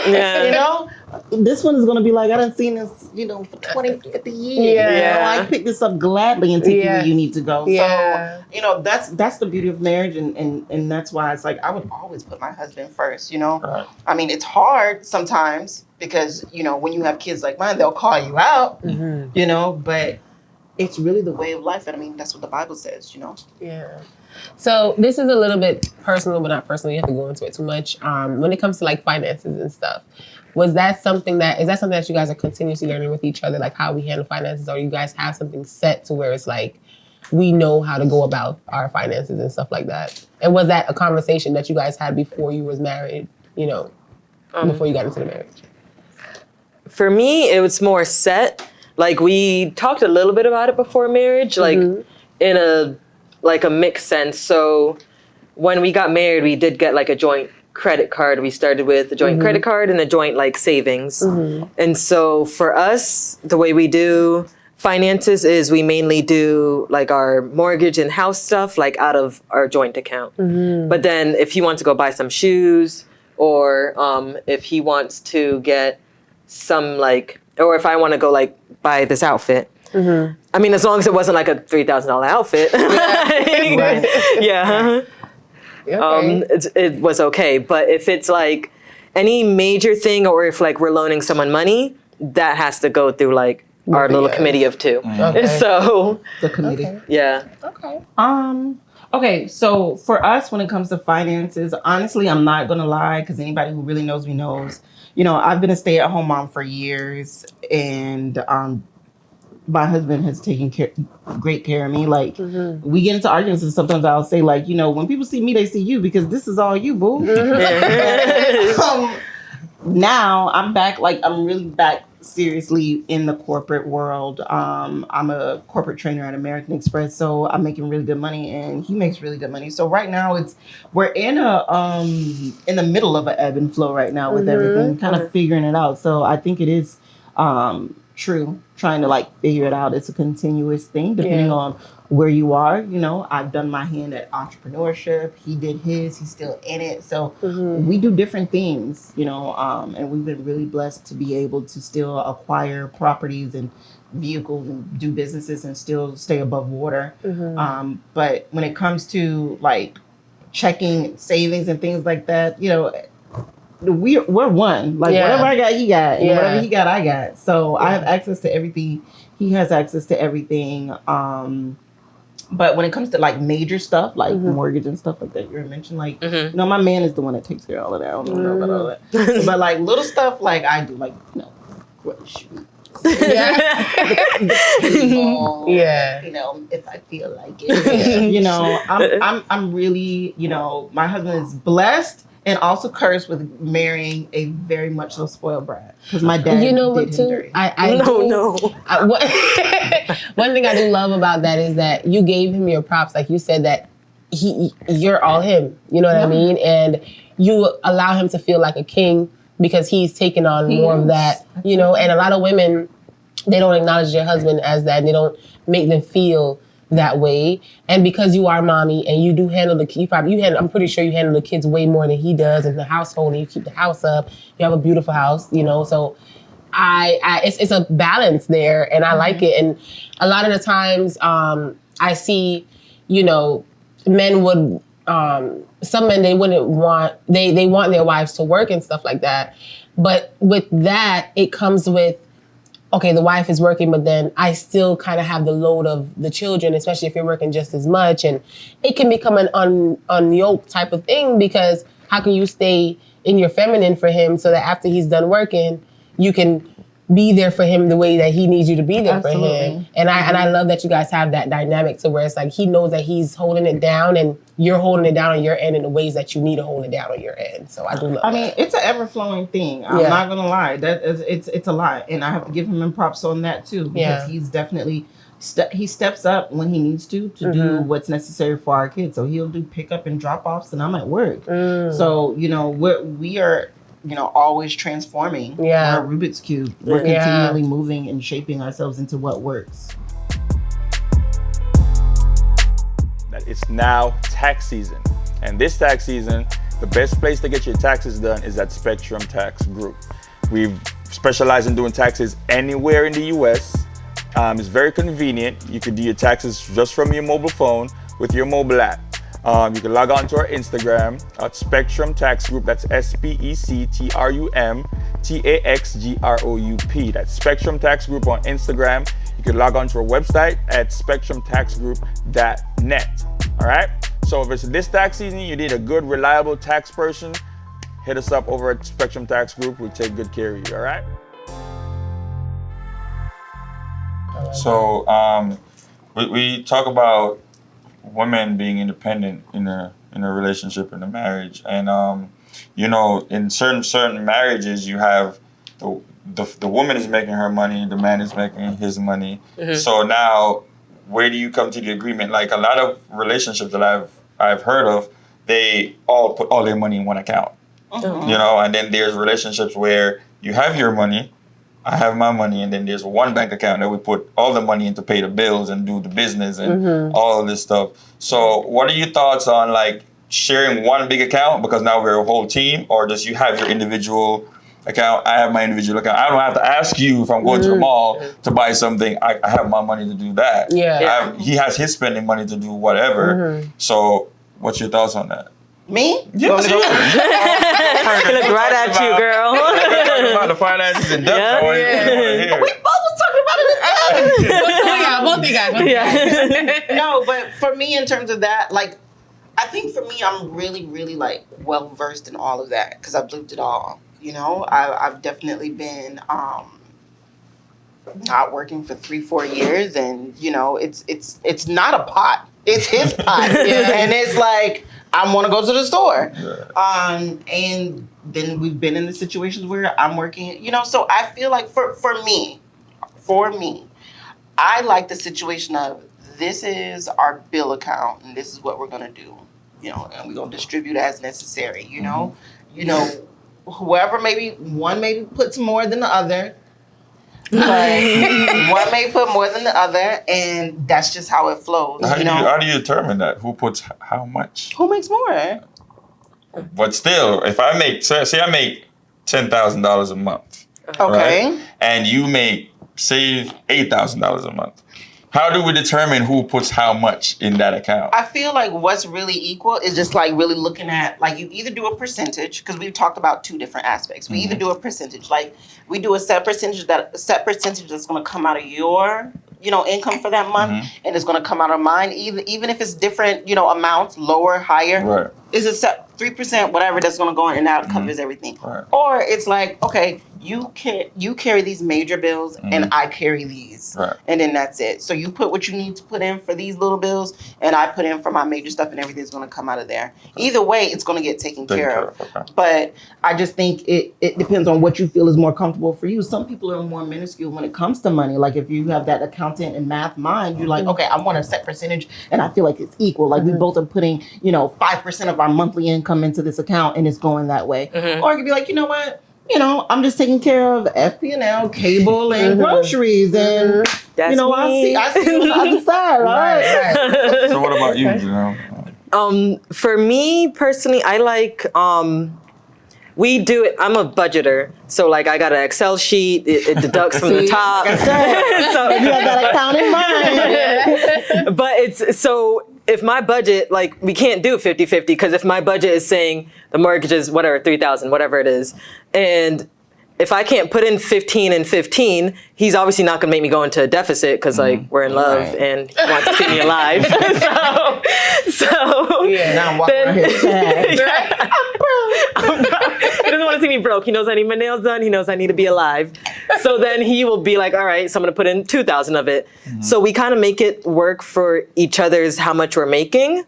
S4: Yeah.
S2: this one is gonna be like, I done seen this, for 20, 50 years.
S3: Yeah.
S2: I picked this up gladly and take you where you need to go.
S3: Yeah.
S2: So, that's the beauty of marriage, and that's why it's like I would always put my husband first.
S1: Right.
S2: I mean, it's hard sometimes because when you have kids like mine, they'll call you out. But it's really the way of life, and I mean that's what the Bible says.
S3: Yeah. So this is a little bit personal, but not personal. You have to go into it too much. When it comes to like finances and stuff, is that something that you guys are continuously learning with each other, like how we handle finances, or you guys have something set to where it's like we know how to go about our finances and stuff like that? And was that a conversation that you guys had before you was married? Before you got into the marriage?
S4: For me, it was more set. Like, we talked a little bit about it before marriage, like in a mixed sense. So when we got married, we did get like a joint credit card. We started with a joint credit card and a joint like savings. And so for us, the way we do finances is we mainly do like our mortgage and house stuff like out of our joint account. But then if he wants to go buy some shoes, or if he wants to get some or if I want to go like buy this outfit. I mean, as long as it wasn't like a $3,000 outfit. Yeah.
S3: Okay.
S4: It was okay. But if it's like any major thing, or if like we're loaning someone money, that has to go through like our little committee of two.
S3: Okay.
S4: So
S2: The committee.
S4: yeah.
S3: Okay.
S2: Okay, so for us, when it comes to finances, honestly, I'm not gonna lie, because anybody who really knows me knows, I've been a stay-at-home mom for years, and my husband has taken great care of me. Like, we get into arguments, and sometimes I'll say, like, when people see me, they see you, because this is all you, boo. Now I'm back, I'm really back seriously in the corporate world. I'm a corporate trainer at American Express, so I'm making really good money, and he makes really good money. So right now we're in the middle of an ebb and flow right now with everything, kind of figuring it out. So I think it is true, trying to figure it out. It's a continuous thing depending on where you are. I've done my hand at entrepreneurship. He did his. He's still in it. So we do different things, and we've been really blessed to be able to still acquire properties and vehicles and do businesses and still stay above water. But when it comes to checking savings and things like that, we're one. Whatever I got, he got. And whatever he got, I got. So I have access to everything. He has access to everything. But when it comes to major stuff, mortgage and stuff like that, you mentioned, my man is the one that takes care of all of that. I don't know about all that. But little stuff I do, shoot. Table, if I feel like it. I'm really, my husband is blessed and also cursed with marrying a very much so spoiled brat, because my dad did him dirty.
S3: I One thing I do love about that is that you gave him your props. Like you said that you're all him. You know what I mean? And you allow him to feel like a king because he's taken on more of that. You know, and a lot of women, they don't acknowledge their husband as that. And they don't make them feel that way. And because you are mommy and you do handle I'm pretty sure you handle the kids way more than he does in the household, and you keep the house up. You have a beautiful house, you know, so it's a balance there, and I like it. And a lot of the times I see, you know, men would, some men, they wouldn't want, they want their wives to work and stuff like that. But with that, it comes with, okay, the wife is working, but then I still kind of have the load of the children, especially if you're working just as much. And it can become an unyoked type of thing, because how can you stay in your feminine for him so that after he's done working, you can be there for him the way that he needs you to be there for him. And I love that you guys have that dynamic to where it's like he knows that he's holding it down and you're holding it down on your end in the ways that you need to hold it down on your end. So I do love that.
S2: I mean, it's an ever-flowing thing. I'm not gonna lie. It's a lot, and I have to give him props on that too, because he's definitely he steps up when he needs to do what's necessary for our kids. So he'll do pickup and drop-offs, and I'm at work. So you know we are, you know, always transforming. We're a Rubik's Cube. We're continually moving and shaping ourselves into what works.
S5: It's now tax season. And this tax season, the best place to get your taxes done is at Spectrum Tax Group. We've specialized in doing taxes anywhere in the US. It's very convenient. You can do your taxes just from your mobile phone with your mobile app. You can log on to our Instagram at Spectrum Tax Group. That's SPECTRUMTAXGROUP. That's Spectrum Tax Group on Instagram. You can log on to our website at spectrumtaxgroup.net. All right? So if it's this tax season, you need a good, reliable tax person, hit us up over at Spectrum Tax Group. We'll take good care of you. All right?
S1: So we talk about women being independent in a relationship, in a marriage, and you know, in certain marriages, you have the woman is making her money, the man is making his money. So now, where do you come to the agreement? Like a lot of relationships that I've heard of, they all put all their money in one account. You know, and then there's relationships where you have your money, I have my money, and then there's one bank account that we put all the money in to pay the bills and do the business and all of this stuff. So what are your thoughts on like sharing one big account, because now we're a whole team, or just you have your individual account, I have my individual account. I don't have to ask you if I'm going to the mall to buy something. I have my money to do that. He has his spending money to do whatever. So what's your thoughts on that?
S2: Me?
S1: Yes, you.
S4: Look right at you, girl.
S1: Talking about the finances in depth.
S2: We both was talking about it. No, but for me, in terms of that, like, I think for me, I'm really, really like well versed in all of that because I've lived it all. You know, I've definitely been not working for 3-4 years, and you know, it's not a pot. It's his pot, and it's like I want to go to the store, and then we've been in the situations where I'm working. You know, so I feel like for me, I like the situation of this is our bill account, and this is what we're gonna do. You know, and we're gonna distribute as necessary. You know, whoever one maybe puts more than the other. But one may put more than the other, and that's just how it flows.
S1: How do you determine that? Who puts how much?
S2: Who makes more?
S1: But still, if I make, say I make $10,000 a month,
S2: okay,
S1: right? And you save $8,000 a month, how do we determine who puts how much in that account?
S2: I feel like what's really equal is just like really looking at, like, you either do a percentage, because we've talked about two different aspects. We either do a percentage, like we do a set percentage that's going to come out of your, you know, income for that month, and it's going to come out of mine, even if it's different, you know, amounts, lower, higher.
S1: Right.
S2: Is it set 3%, whatever that's going to go in, and that covers everything.
S1: Right.
S2: Or it's like, okay, you carry these major bills and I carry these.
S1: Right.
S2: And then that's it. So you put what you need to put in for these little bills and I put in for my major stuff and everything's going to come out of there. Either way, it's going to get taken care of.
S1: Okay.
S2: But I just think it depends on what you feel is more comfortable for you. Some people are more minuscule when it comes to money. Like if you have that accountant and math mind, you're like, okay, I want a set percentage and I feel like it's equal. Like we both are putting, 5% of our monthly income into this account and it's going that way. Or I could be like, you know what? I'm just taking care of FP&L, cable, and groceries, and
S4: That's me.
S2: I see you on the other side, right?
S1: So what about you?
S4: For me personally, I like we do it. I'm a budgeter, so like I got an Excel sheet. It deducts from the top.
S2: So you have that account in mind.
S4: But it's so if my budget, like we can't do 50-50 because if my budget is saying the mortgage is whatever, $3,000, whatever it is, and if I can't put in 15 and 15, he's obviously not going to make me go into a deficit because like we're in love and he wants to see me alive. so
S2: now I'm walking around here sad.
S4: I'm broke. He doesn't want to see me broke. He knows I need my nails done. He knows I need to be alive. So then he will be like, all right, so I'm going to put in 2,000 of it. So we kind of make it work for each other's how much we're making.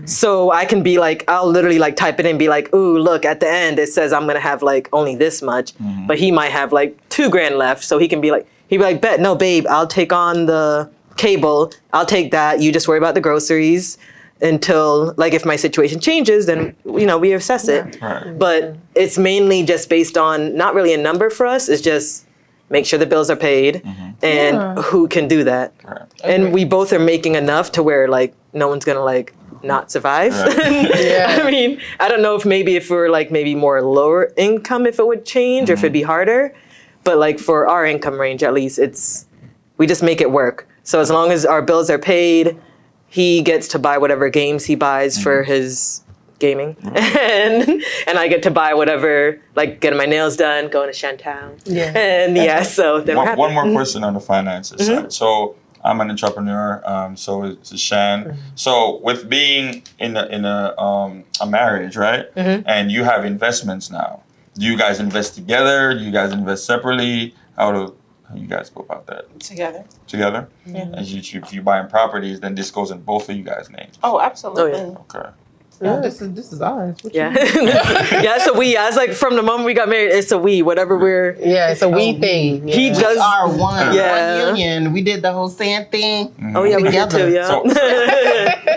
S4: So I can be like, I'll literally like type it in and be like, ooh, look, at the end it says I'm going to have like only this much. But he might have like $2,000 left. So he can be like, he'd be like, bet, no, babe, I'll take on the cable. I'll take that. You just worry about the groceries until like if my situation changes, then we assess it.
S1: Right.
S4: But it's mainly just based on not really a number for us. It's just make sure the bills are paid and who can do that.
S1: Right.
S4: And we both are making enough to where like no one's gonna like not survive.
S1: Right.
S4: I mean, I don't know if we're like maybe more lower income if it would change or if it'd be harder. But like for our income range at least, we just make it work. So as long as our bills are paid, he gets to buy whatever games he buys for his gaming, and I get to buy whatever, like getting my nails done, going to Chantal, and so then
S1: one more question on the finances side. So I'm an entrepreneur, so is Shan. So with being in a marriage, right, and you have investments now, do you guys invest together? Do you guys invest separately? How do you guys go about that?
S2: Together.
S1: Yeah. And if you buying properties, then this goes in both of you guys' names.
S2: Oh, absolutely.
S1: Okay.
S2: Yeah, this is ours.
S4: Yeah. So it's like from the moment we got married, it's a we, whatever we're.
S3: Yeah, it's a we thing. Yeah.
S4: He does.
S2: Our one
S4: Yeah.
S2: union. We did the whole same thing.
S4: Oh yeah, we did too. Yeah.
S1: So you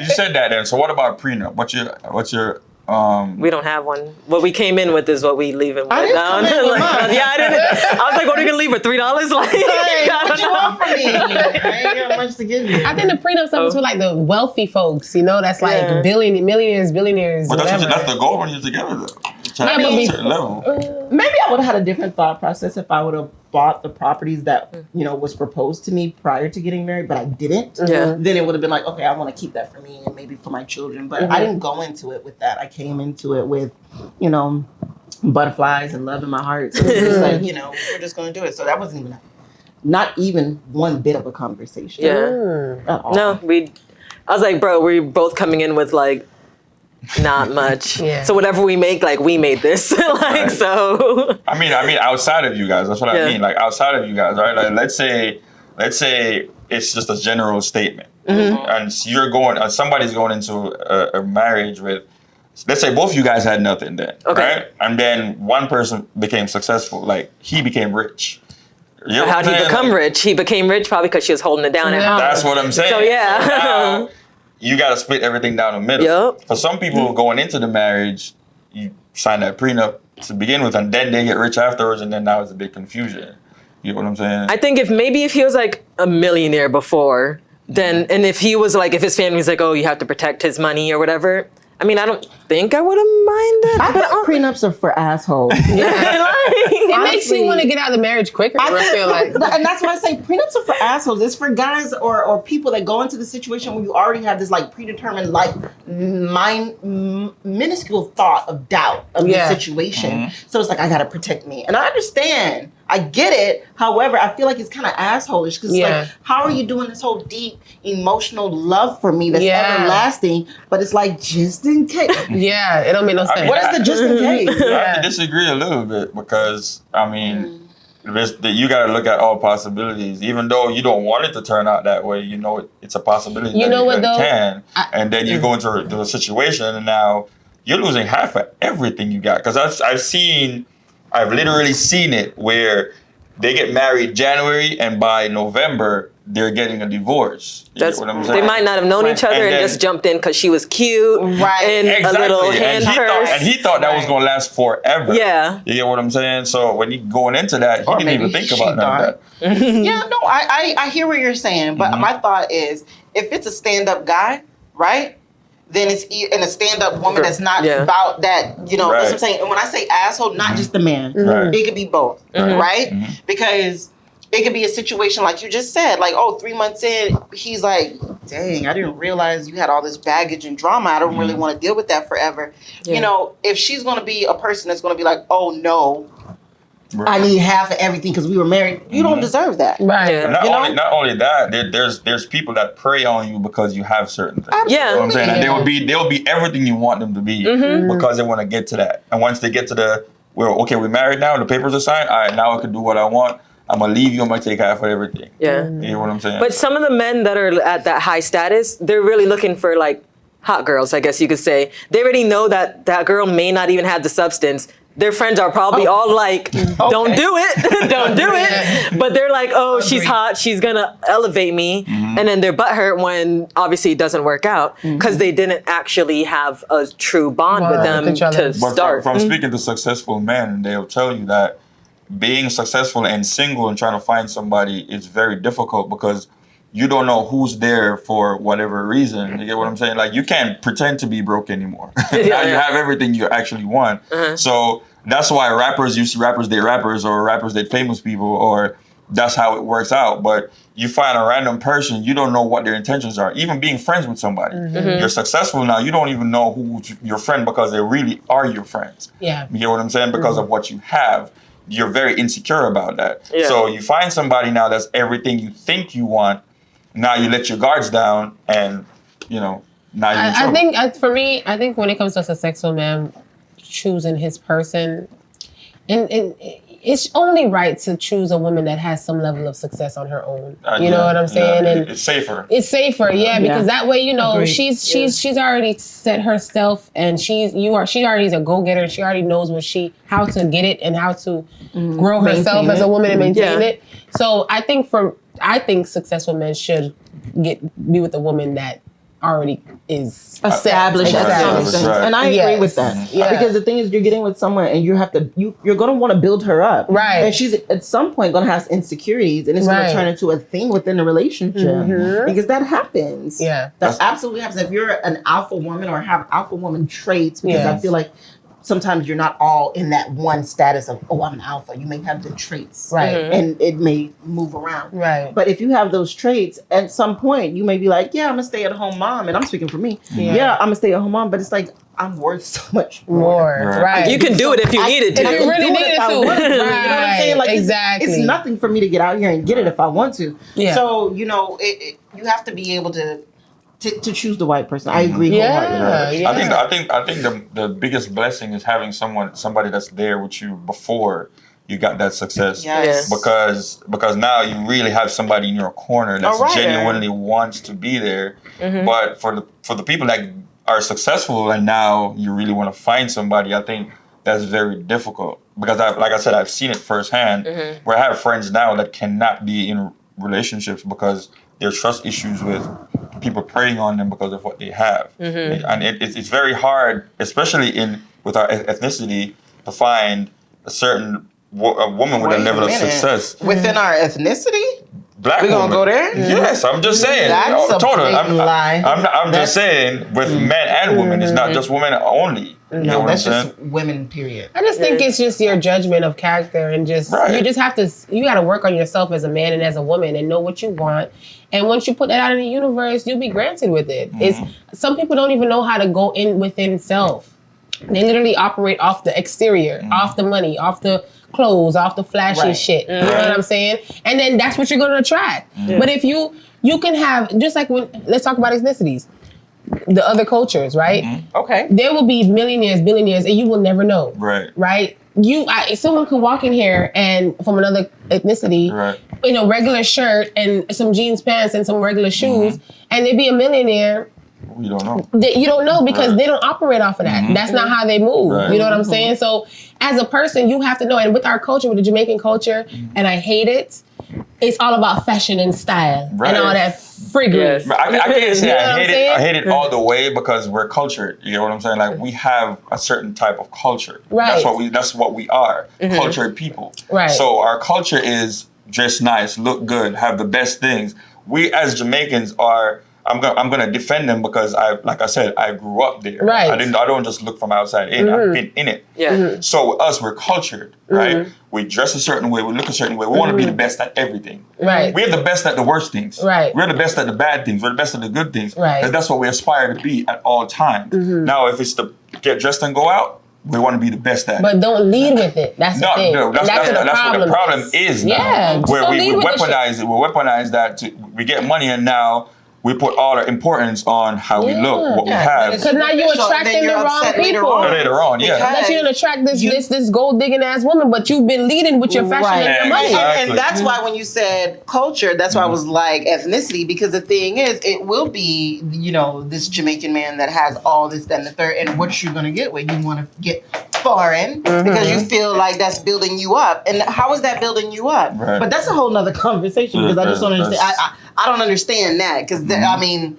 S1: said that then. So what about prenup? What's your
S4: We don't have one. What we came in with is what we leave him with.
S2: I didn't come in with mine.
S4: Yeah, I didn't. I was like, what are you gonna leave with? $3? Like,
S2: Hey,
S4: I
S2: what
S4: don't
S2: you
S4: know.
S2: want from me? I ain't got much to give you.
S3: I think the prenup stuff is for like the wealthy folks, that's like millionaires, billionaires,
S1: But
S3: whatever.
S1: that's the goal when you're together though.
S3: Yeah, but
S1: At a certain level.
S2: Maybe I would have had a different thought process if I would have bought the properties that was proposed to me prior to getting married, but I didn't.
S4: Yeah.
S2: Then it would have been like, okay, I want to keep that for me and maybe for my children. But I didn't go into it with that. I came into it with, butterflies and love in my heart. So it was just like, we're just going to do it. So that wasn't not even one bit of a conversation.
S4: Yeah.
S2: At all.
S4: No, I was like, bro, we're both coming in with like not much.
S3: Yeah.
S4: So whatever we make, like we made this.
S1: Right.
S4: So.
S1: I mean, outside of you guys, that's what I mean. Like outside of you guys, right? Like let's say it's just a general statement, and somebody's going into a marriage with, let's say both of you guys had nothing then, right? And then one person became successful, like he became rich.
S4: How did he become rich? He became rich probably because she was holding it down at home.
S1: That's what I'm saying.
S4: So yeah.
S1: So now, you got to split everything down the middle.
S4: Yep.
S1: For some people going into the marriage, you sign that prenup to begin with, and then they get rich afterwards, and then now it's a big confusion. You know what I'm saying?
S4: I think if he was like a millionaire before, then, and if he was like, if his family's like, oh, you have to protect his money or whatever, I mean, I don't think I would have minded.
S2: I thought prenups are for assholes.
S3: It makes you want to get out of the marriage quicker. I feel like.
S2: And that's why I say prenups are for assholes. It's for guys or people that go into the situation where you already have this like predetermined like minuscule thought of doubt of the situation. So it's like, I gotta protect me. And I understand. I get it. However, I feel like it's kind of assholish because it's like, how are you doing this whole deep emotional love for me that's everlasting? But it's like, just in case.
S3: Yeah, it don't make no sense.
S2: What is the just in case?
S1: I have to disagree a little bit because I mean, you got to look at all possibilities. Even though you don't want it to turn out that way, you know it's a possibility
S3: You
S1: that
S3: know what,
S1: it
S3: though?
S1: can. And then you go into a situation, and now you're losing half of everything you got. Because I've literally seen it where they get married January, and by November they're getting a divorce. You get what I'm saying?
S4: They might not have known each other and
S1: then-
S4: just jumped in because she was cute,
S2: Right.
S4: And a little hand purse.
S1: And he thought that was going to last forever.
S4: Yeah.
S1: You get what I'm saying? So when you going into that, he
S2: Or
S1: didn't even
S2: maybe
S1: think about none of that.
S2: Yeah, no, I hear what you're saying, but my thought is, if it's a stand-up guy, right? Then it's and a stand-up woman that's not about that, you know. That's what I'm saying. And when I say asshole, not just the man,
S1: Right.
S2: it could be both, right? Because it could be a situation like you just said, like, 3 months in, he's like, dang, I didn't realize you had all this baggage and drama. I don't really want to deal with that forever.
S4: Yeah.
S2: You know, if she's going to be a person that's going to be like, oh no,
S1: Right.
S2: I need half of everything because we were married, you don't deserve that.
S3: Right.
S4: Yeah.
S1: And not only that, there's people that prey on you because you have certain things.
S4: Yeah.
S1: You know what I'm saying? And
S3: Yeah.
S1: they'll be everything you want them to be because they want to get to that. And once they get to we're married now, the papers are signed, all right, now I can do what I want. I'm gonna leave you, I'm gonna take half of everything.
S4: Yeah.
S1: You know what I'm saying?
S4: But some of the men that are at that high status, they're really looking for like hot girls, I guess you could say. They already know that that girl may not even have the substance. Their friends are probably all like, don't do it, don't do it. But they're like, oh, she's hot, she's gonna elevate me. And then they're butthurt when obviously it doesn't work out because they didn't actually have a true bond with them
S3: with each other.
S4: to
S1: But
S4: start.
S1: from speaking to successful men, they'll tell you that being successful and single and trying to find somebody is very difficult because you don't know who's there for whatever reason. You get what I'm saying? Like, you can't pretend to be broke anymore. Now you have everything you actually want. So that's why you see rappers date rappers, or rappers date famous people, or that's how it works out. But you find a random person, you don't know what their intentions are. Even being friends with somebody. You're successful now, you don't even know who's your friend because they really are your friends.
S3: Yeah.
S1: You get what I'm saying? Because of what you have. You're very insecure about that.
S4: Yeah.
S1: So you find somebody now that's everything you think you want. Now you let your guards down, and now you're in trouble.
S3: I think when it comes to a successful man choosing his person, and it's only right to choose a woman that has some level of success on her own. You know what I'm saying? And
S1: it's safer.
S3: it's safer, because that way,
S2: Agreed.
S3: she's already set herself, and she already is a go-getter. She already knows how to get it and how to grow herself as a woman and maintain it. So I think successful men should be with a woman that already is
S2: Established at some sense.
S1: Right.
S2: And I agree with that.
S3: Yeah.
S2: Because the thing is, you're getting with someone and you're going to want to build her up.
S3: Right.
S2: And she's at some point going to have insecurities, and it's going to turn into a thing within the relationship. Because that happens.
S3: Yeah.
S2: That absolutely happens. If you're an alpha woman or have alpha woman traits, because I feel like sometimes you're not all in that one status of, I'm an alpha. You may have the traits.
S3: Right.
S2: And it may move around.
S3: Right.
S2: But if you have those traits, at some point, you may be like, I'm a stay-at-home mom. And I'm speaking for me. Yeah, I'm a stay-at-home mom. But it's like, I'm worth so much more.
S1: Right.
S4: You can do it if you needed to.
S3: If you really needed to.
S2: You know what I'm saying? Like,
S3: Exactly.
S2: It's nothing for me to get out here and get it if I want to.
S3: Yeah.
S2: So, you have to be able to choose the right person. I agree wholeheartedly.
S3: Yeah.
S1: I think the biggest blessing is having somebody that's there with you before you got that success.
S2: Yes.
S1: Because now you really have somebody in your corner that genuinely wants to be there. But for the people that are successful and now you really want to find somebody, I think that's very difficult. Because like I said, I've seen it firsthand where I have friends now that cannot be in relationships because there's trust issues with people preying on them because of what they have. And it's very hard, especially with our ethnicity, to find a woman with a level of success.
S2: Within our ethnicity?
S1: Black
S2: We're going to
S1: woman.
S2: go there?
S1: Yes, I'm just saying.
S2: That's a big lie.
S1: I'm just saying, with men and women, it's not just women only. You know
S2: No,
S1: what
S2: that's
S1: I'm
S2: just women, period.
S3: I just think it's just your judgment of character, and you got to work on yourself as a man and as a woman and know what you want. And once you put that out in the universe, you'll be granted with it. It's some people don't even know how to go in within self. They literally operate off the exterior, off the money, off the clothes, off the flashy shit. You know what I'm saying? And then that's what you're going to attract. But if you can have, just like let's talk about ethnicities. The other cultures, right?
S2: Okay.
S3: There will be millionaires, billionaires, and you will never know.
S1: Right.
S3: Right? someone could walk in here and from another ethnicity,
S1: Right.
S3: in a regular shirt and some jeans pants and some regular shoes, and they be a millionaire.
S1: We don't know.
S3: You don't know because
S1: Right.
S3: they don't operate off of that. That's not how they move.
S1: Right.
S3: You know what I'm saying? So as a person, you have to know. And with our culture, with the Jamaican culture, and I hate it, it's all about fashion and style
S1: Right.
S3: and all that friggery.
S4: Yes.
S1: But I can't say
S3: You know
S1: I
S3: what I'm
S1: hate it.
S3: saying?
S1: I hate it all the way because we're cultured. You know what I'm saying? Like we have a certain type of culture.
S3: Right.
S1: That's what we are. Cultured people.
S3: Right.
S1: So our culture is dress nice, look good, have the best things. We as Jamaicans are. I'm gonna defend them because like I said, I grew up there.
S3: Right.
S1: I don't just look from outside in. I've been in it.
S4: Yeah.
S1: So with us, we're cultured, right? We dress a certain way, we look a certain way. We want to be the best at everything.
S3: Right.
S1: We're the best at the worst things.
S3: Right.
S1: We're the best at the bad things. We're the best at the good things.
S3: Right.
S1: And that's what we aspire to be at all times. Now, if it's to get dressed and go out, we want to be the best at it.
S3: But don't lead with it. That's the thing.
S1: No, that's what the problem is now.
S3: Yeah, just
S1: Where
S3: don't
S1: we
S3: lead with the
S1: weaponize it. We weaponize that. We get money and now we put all our importance on how we look, what we have.
S3: Because now you're attracting the wrong people.
S1: Later on, yeah.
S3: That you didn't attract this gold digging ass woman, but you've been leading with your fashion
S2: Right.
S3: and your money.
S1: Exactly.
S2: And that's why when you said culture, that's why I was like ethnicity, because the thing is, it will be, this Jamaican man that has all this, that, and the third, and what you're going to get with. You want to get foreign because you feel like that's building you up. And how is that building you up?
S1: Right.
S2: But that's a whole nother conversation because I just don't understand. I don't understand that because, I mean,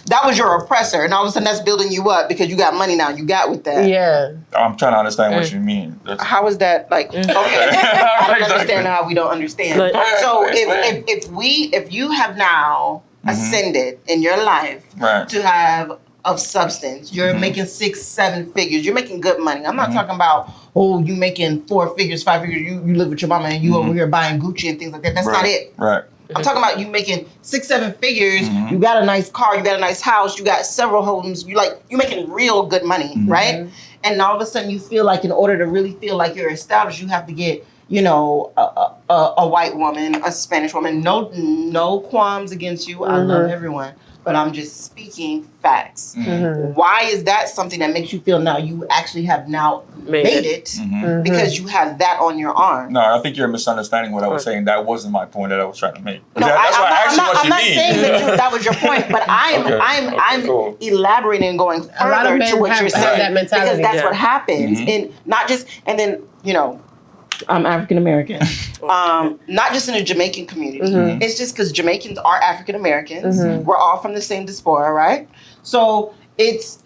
S2: that was your oppressor, and all of a sudden that's building you up because you got money now. You got with that.
S3: Yeah.
S1: I'm trying to understand what you mean.
S2: How is that like? Okay, I don't understand how we don't understand.
S4: Like-
S2: So
S1: Explain.
S2: if you have now ascended in your life
S1: Right.
S2: to have of substance, you're making 6-7 figures. You're making good money. I'm not talking about you making 4 figures, 5 figures. You live with your mama and you over here buying Gucci and things like that. That's not it.
S1: Right.
S2: I'm talking about you making 6-7 figures. You got a nice car, you got a nice house, you got several homes. You're making real good money, right? And all of a sudden you feel like in order to really feel like you're established, you have to get a white woman, a Spanish woman. No qualms against you. I love everyone, but I'm just speaking facts. Why is that something that makes you feel now you actually have now made it because you have that on your arm?
S1: No, I think you're misunderstanding what I was saying. That wasn't my point that I was trying to make.
S2: No,
S1: That's why I asked you what
S2: I'm
S1: you
S2: not
S1: mean.
S2: saying that was your point, but I'm
S1: Cool.
S2: elaborating and going
S3: A lot of
S2: further
S3: men
S2: to what
S3: have
S2: you're saying
S3: that mentality.
S2: because that's
S4: Yeah.
S2: what happens, and not just and then I'm African American, not just in the Jamaican community. It's just because Jamaicans are African Americans. We're all from the same diaspora, right? So it's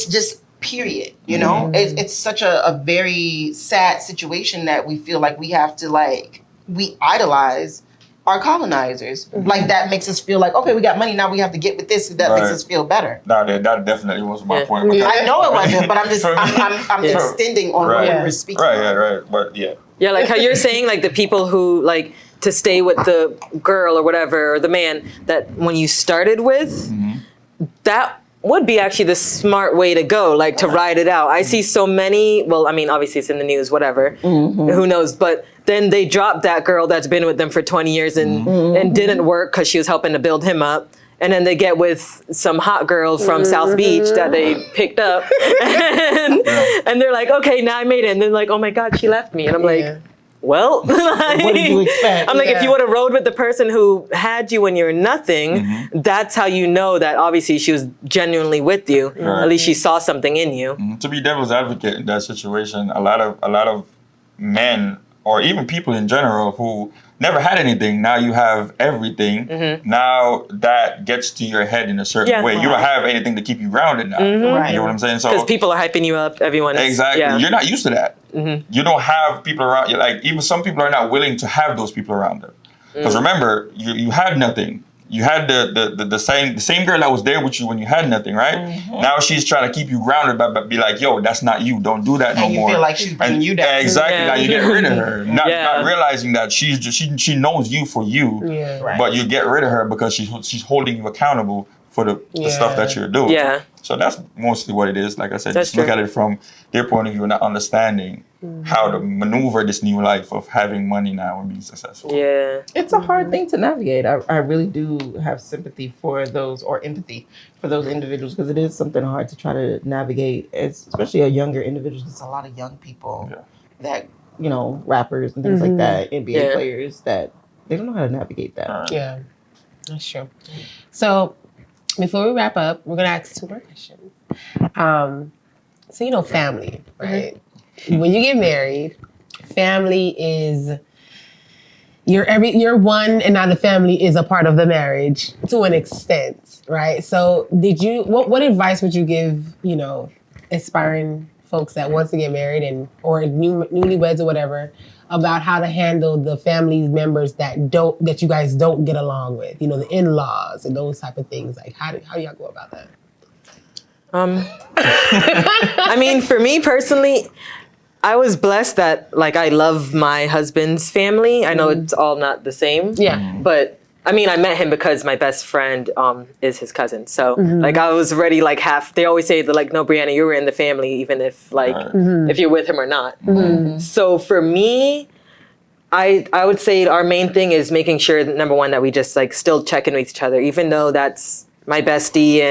S2: just period. It's such a very sad situation that we feel like we have to we idolize our colonizers. Like that makes us feel like, okay, we got money now. We have to get with this. That makes us feel better.
S1: No, that definitely wasn't my point.
S3: Yeah.
S2: I know it wasn't, but I'm just I'm extending on what we were speaking.
S1: Right. But yeah.
S4: Yeah, like how you're saying, like the people who like to stay with the girl or whatever, or the man that when you started with, that would be actually the smart way to go, like to ride it out. I see so many, well, I mean, obviously it's in the news, whatever, who knows, but then they drop that girl that's been with them for 20 years and didn't work because she was helping to build him up. And then they get with some hot girl from South Beach that they picked up. And they're like, okay, now I made it. And they're like, oh my God, she left me. And I'm like, well,
S2: What did you expect?
S4: I'm like, if you would have rode with the person who had you when you're nothing, that's how you know that obviously she was genuinely with you. At least she saw something in you.
S1: To be devil's advocate in that situation, a lot of men or even people in general who never had anything, now you have everything. Now that gets to your head in a certain way. You don't have anything to keep you grounded now. You know what I'm saying? So
S4: Because people are hyping you up, everyone.
S1: exactly,
S4: Yeah.
S1: you're not used to that. You don't have people around you. Like even some people are not willing to have those people around them. Because remember, you had nothing. You had the same girl that was there with you when you had nothing, right? Now she's trying to keep you grounded, but be like, yo, that's not you. Don't do that no
S2: And you
S1: more.
S2: feel like she's bringing you down.
S1: Exactly.
S4: Yeah.
S1: Now you get rid of her, not
S4: Yeah.
S1: realizing that she knows you for you,
S3: Yeah.
S2: Right.
S1: but you get rid of her because she's holding you accountable for the stuff that you're doing.
S4: Yeah.
S1: So that's mostly what it is. Like I said,
S4: That's
S1: just look
S4: true.
S1: at it from their point of view, not understanding how to maneuver this new life of having money now and being successful.
S4: Yeah.
S2: It's a hard thing to navigate. I really do have sympathy for those, or empathy for those individuals, because it is something hard to try to navigate, especially a younger individual. There's a lot of young people that, you know, rappers and things like that, NBA players, that they don't know how to navigate that.
S3: Yeah, that's true. So before we wrap up, we're gonna ask 2 more questions. So you know, family, right? When you get married, family is your one, and now the family is a part of the marriage to an extent, right? So what advice would you give, you know, aspiring folks that wants to get married or newlyweds or whatever, about how to handle the family members that you guys don't get along with, you know, the in-laws and those type of things? Like how do y'all go about that?
S4: I mean, for me personally, I was blessed that, like, I love my husband's family. I know it's all not the same.
S3: Yeah.
S4: But I mean, I met him because my best friend is his cousin. So like, I was already like they always say that, like, no, Brianna, you were in the family, even if like if you're with him or not. So for me, I would say our main thing is making sure that, number one, that we just like still check in with each other, even though that's my bestie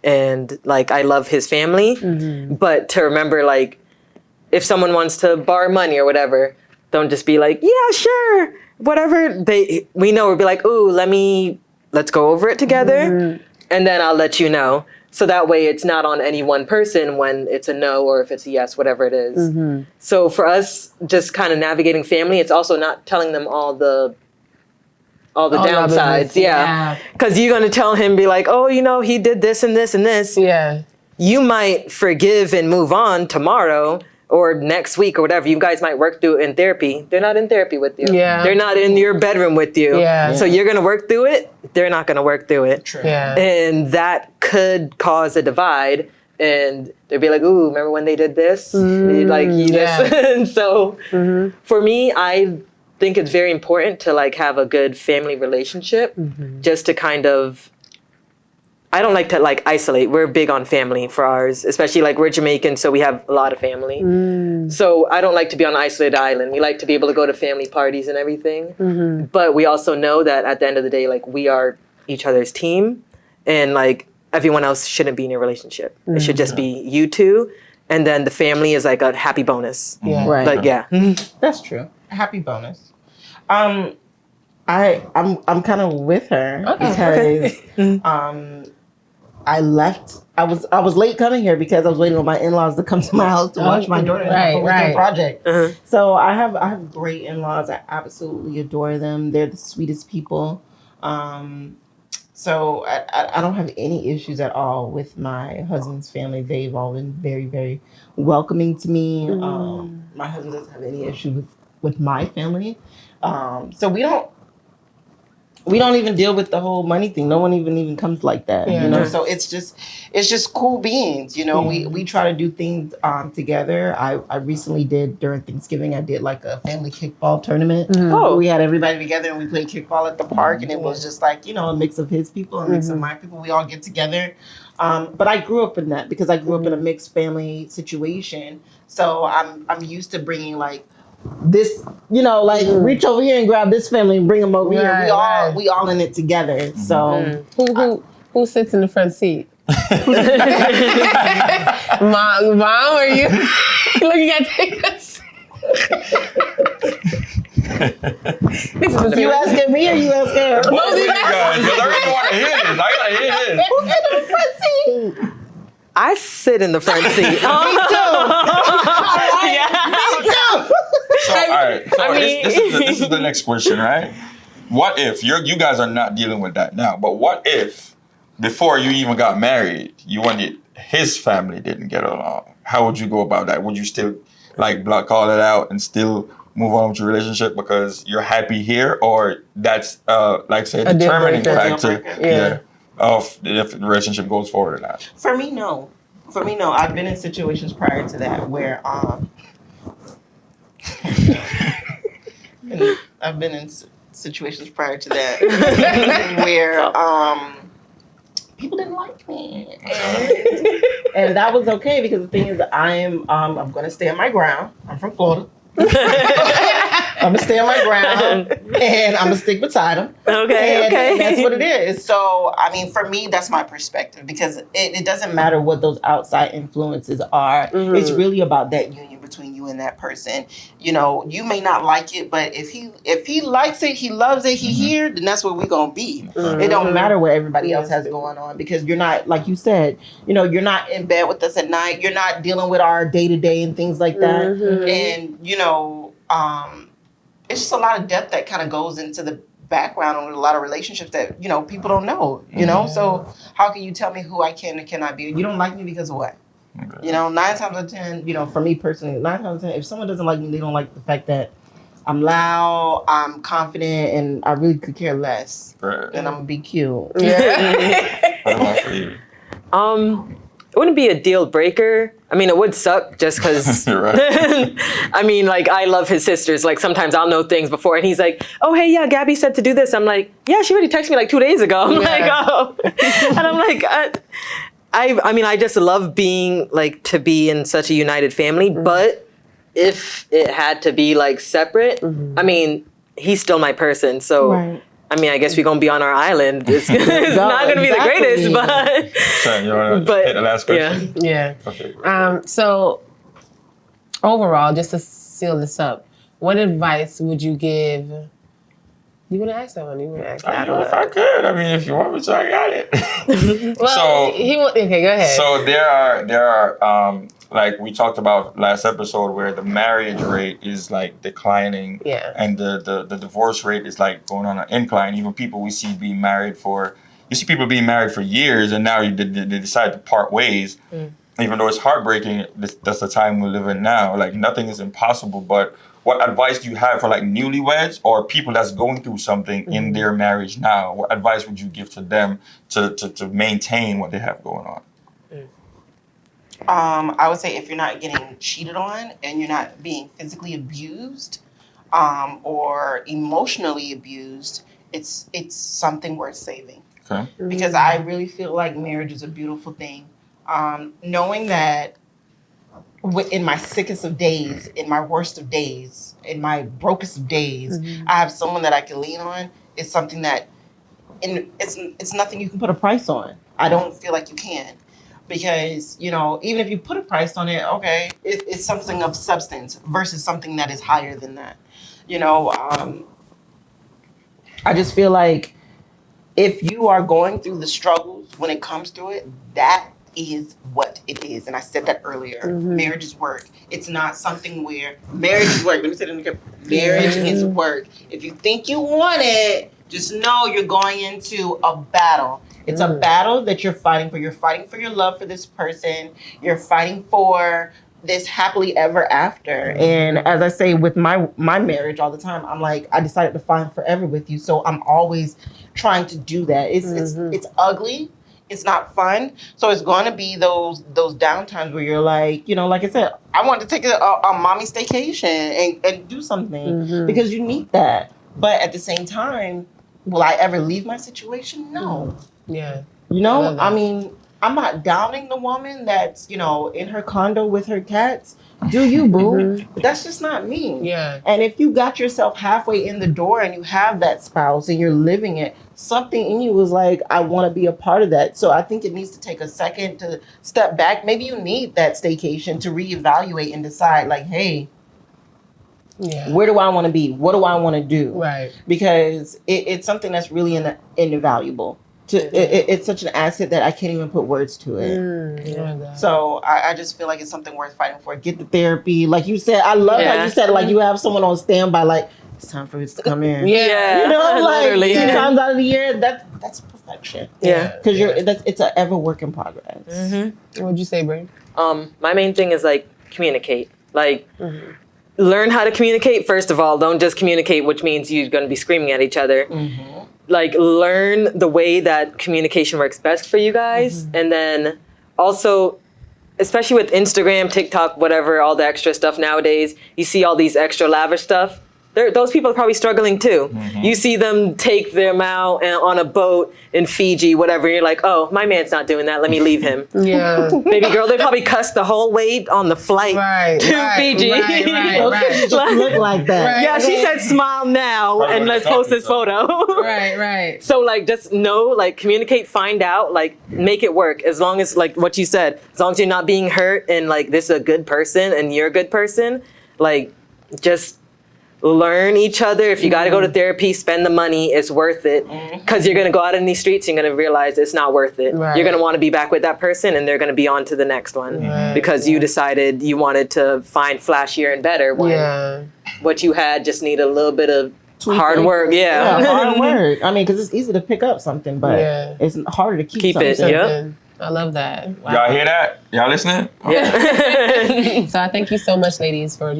S4: and like I love his family. But to remember, like, if someone wants to borrow money or whatever, don't just be like, yeah, sure, whatever. We know, we'll be like, ooh, let's go over it together, and then I'll let you know. So that way it's not on any one person when it's a no or if it's a yes, whatever it is. So for us, just kind of navigating family, it's also not telling them all the downsides. Yeah. Because you're going to tell him, be like, oh, you know, he did this and this and this.
S3: Yeah.
S4: You might forgive and move on tomorrow or next week or whatever. You guys might work through it in therapy. They're not in therapy with you.
S3: Yeah.
S4: They're not in your bedroom with you.
S3: Yeah.
S4: So you're going to work through it. They're not going to work through it.
S2: True.
S3: Yeah.
S4: And that could cause a divide. And they'd be like, ooh, remember when they did this? Like, this. And so for me, I think it's very important to like have a good family relationship, just to kind of, I don't like to like isolate. We're big on family for ours, especially like we're Jamaican, so we have a lot of family. So I don't like to be on an isolated island. We like to be able to go to family parties and everything. But we also know that at the end of the day, like, we are each other's team, and like everyone else shouldn't be in a relationship. It should just be you two, and then the family is like a happy bonus.
S3: Yeah.
S2: Right.
S4: Like, yeah.
S2: That's true. A happy bonus. I'm kind of with her because I left. I was late coming here because I was waiting on my in-laws to come to my house to watch my daughter have a weekend project. So I have great in-laws. I absolutely adore them. They're the sweetest people. So I don't have any issues at all with my husband's family. They've all been very, very welcoming to me. My husband doesn't have any issue with my family. So we don't even deal with the whole money thing. No one even comes like that, you know. So it's just cool beings, you know. We try to do things together. I recently did, during Thanksgiving, I did like a family kickball tournament. We had everybody together and we played kickball at the park, and it was just like, you know, a mix of his people, a mix of my people. We all get together. But I grew up in that because I grew up in a mixed family situation. So I'm used to bringing like this, you know, like reach over here and grab this family and bring them over here. We all in it together. So
S3: who sits in the front seat? Mom, are you looking at us?
S2: You asking me or you asking her?
S1: Both of you guys, because I really want to hear this. I gotta hear this.
S2: Who's in the front seat?
S4: I sit in the front seat.
S2: Me too.
S1: So, all right. So this is the next question, right? What if you guys are not dealing with that now? But what if before you even got married, his family didn't get along? How would you go about that? Would you still like call it out and still move on with your relationship because you're happy here, or that's like say a determining factor of if the relationship goes forward or not?
S2: For me, no. I've been in situations prior to that where situations prior to that where people didn't like me. And that was okay, because the thing is, I'm going to stay on my ground. I'm from Florida. I'm gonna stay on my ground and I'm gonna stick beside him.
S4: Okay,
S2: and that's what it is. So, I mean, for me, that's my perspective, because it doesn't matter what those outside influences are.
S4: Mm-hmm.
S2: It's really about that union between you and that person. You know, you may not like it, but if he likes it, he loves it, he here, then that's where we're gonna be.
S4: Mm-hmm.
S2: It don't matter what everybody else has going on, because you're not, like you said, you know, you're not in bed with us at night. You're not dealing with our day to day and things like that.
S4: Mm-hmm.
S2: And you know, it's just a lot of depth that kind of goes into the background on a lot of relationships that, you know, people don't know, you know? So how can you tell me who I can and cannot be? You don't like me because of what? You know, 9 times out of 10, you know, for me personally, 9 times out of 10, if someone doesn't like me, they don't like the fact that I'm loud, I'm confident, and I really could care less.
S1: Right.
S2: Then I'm gonna be cute.
S3: Yeah.
S1: What about for you?
S4: It wouldn't be a deal breaker. I mean, it would suck just because.
S1: Right.
S4: I mean, like, I love his sisters. Like, sometimes I'll know things before, and he's like, "Oh, hey, yeah, Gabby said to do this." I'm like, "Yeah, she already texted me like 2 days ago." I'm like, "Oh," and I'm like, I mean, I just love being like to be in such a united family. But if it had to be like separate, I mean, he's still my person, so.
S2: Right.
S4: I mean, I guess we're gonna be on our island. It's not gonna be the
S2: exactly.
S4: greatest, but.
S1: Sam, you want to hit the last question?
S3: Yeah.
S1: Okay.
S3: So overall, just to seal this up, what advice would you give? You want to ask that one? You want to ask that?
S1: I don't know if I could. I mean, if you want me to, I got it.
S3: Well, okay, go ahead.
S1: So there are like we talked about last episode, where the marriage rate is like declining, and the divorce rate is like going on an incline. Even people we see being married for, you see people being married for years, and now they decide to part ways. Even though it's heartbreaking, that's the time we live in now. Like, nothing is impossible. But what advice do you have for like newlyweds or people that's going through something in their marriage now? What advice would you give to them to maintain what they have going on?
S2: I would say, if you're not getting cheated on and you're not being physically abused, or emotionally abused, it's something worth saving.
S1: Okay.
S2: Because I really feel like marriage is a beautiful thing. Knowing that in my sickest of days, in my worst of days, in my brokest of days, I have someone that I can lean on, is something that, it's nothing you can put a price on. I don't feel like you can. Because, you know, even if you put a price on it, okay, it's something of substance versus something that is higher than that. You know, I just feel like if you are going through the struggles when it comes to it, that is what it is. And I said that earlier. Marriage is work. It's not something where marriage is work. Let me say that again. Marriage is work. If you think you want it, just know you're going into a battle. It's a battle that you're fighting for. You're fighting for your love for this person. You're fighting for this happily ever after. And as I say with my marriage all the time, I'm like, I decided to find forever with you. So I'm always trying to do that. It's ugly. It's not fun. So it's going to be those downtimes where you're like, you know, like I said, I want to take a mommy staycation and do something because you need that. But at the same time, will I ever leave my situation? No.
S3: Yeah.
S2: You know, I mean, I'm not downing the woman that's, you know, in her condo with her cats. Do you, boo? But that's just not me.
S3: Yeah.
S2: And if you got yourself halfway in the door and you have that spouse and you're living it, something in you was like, I want to be a part of that. So I think it needs to take a second to step back. Maybe you need that staycation to reevaluate and decide, like, hey, where do I want to be? What do I want to do?
S3: Right.
S2: Because it's something that's really invaluable. It's such an asset that I can't even put words to it. So I just feel like it's something worth fighting for. Get the therapy. Like you said, I love how you said, like, you have someone on standby, like, it's time for this to come in.
S4: Yeah.
S2: You know, like,
S4: literally.
S2: 2 times out of the year, that's perfection.
S4: Yeah.
S2: Because it's an ever work in progress.
S3: What'd you say, Bray?
S4: My main thing is, like, communicate. Like, learn how to communicate, first of all. Don't just communicate, which means you're going to be screaming at each other. Like, learn the way that communication works best for you guys. And then also, especially with Instagram, TikTok, whatever, all the extra stuff nowadays, you see all these extra lavish stuff. those people are probably struggling too. You see them take them out on a boat in Fiji, whatever. You're like, oh, my man's not doing that. Let me leave him.
S3: Yeah.
S4: Baby girl, they probably cussed the whole way on the flight to Fiji.
S2: Just look like that.
S3: Right.
S4: Yeah, she said smile now and let's post this photo.
S3: Right.
S4: So like just know, like communicate, find out, like make it work. As long as like what you said, as long as you're not being hurt and like this is a good person and you're a good person, like just learn each other. If you got to go to therapy, spend the money. It's worth it because you're going to go out in these streets. You're going to realize it's not worth it.
S3: Right.
S4: You're going to want to be back with that person and they're going to be on to the next one because you decided you wanted to find flashier and better when what you had just need a little bit of hard work.
S2: Hard work. I mean, because it's easy to pick up something, but it's harder to keep
S4: it.
S2: something.
S4: Yep.
S3: I love that. Wow.
S1: Y'all hear that? Y'all listening?
S4: Yeah.
S3: So I thank you so much, ladies, for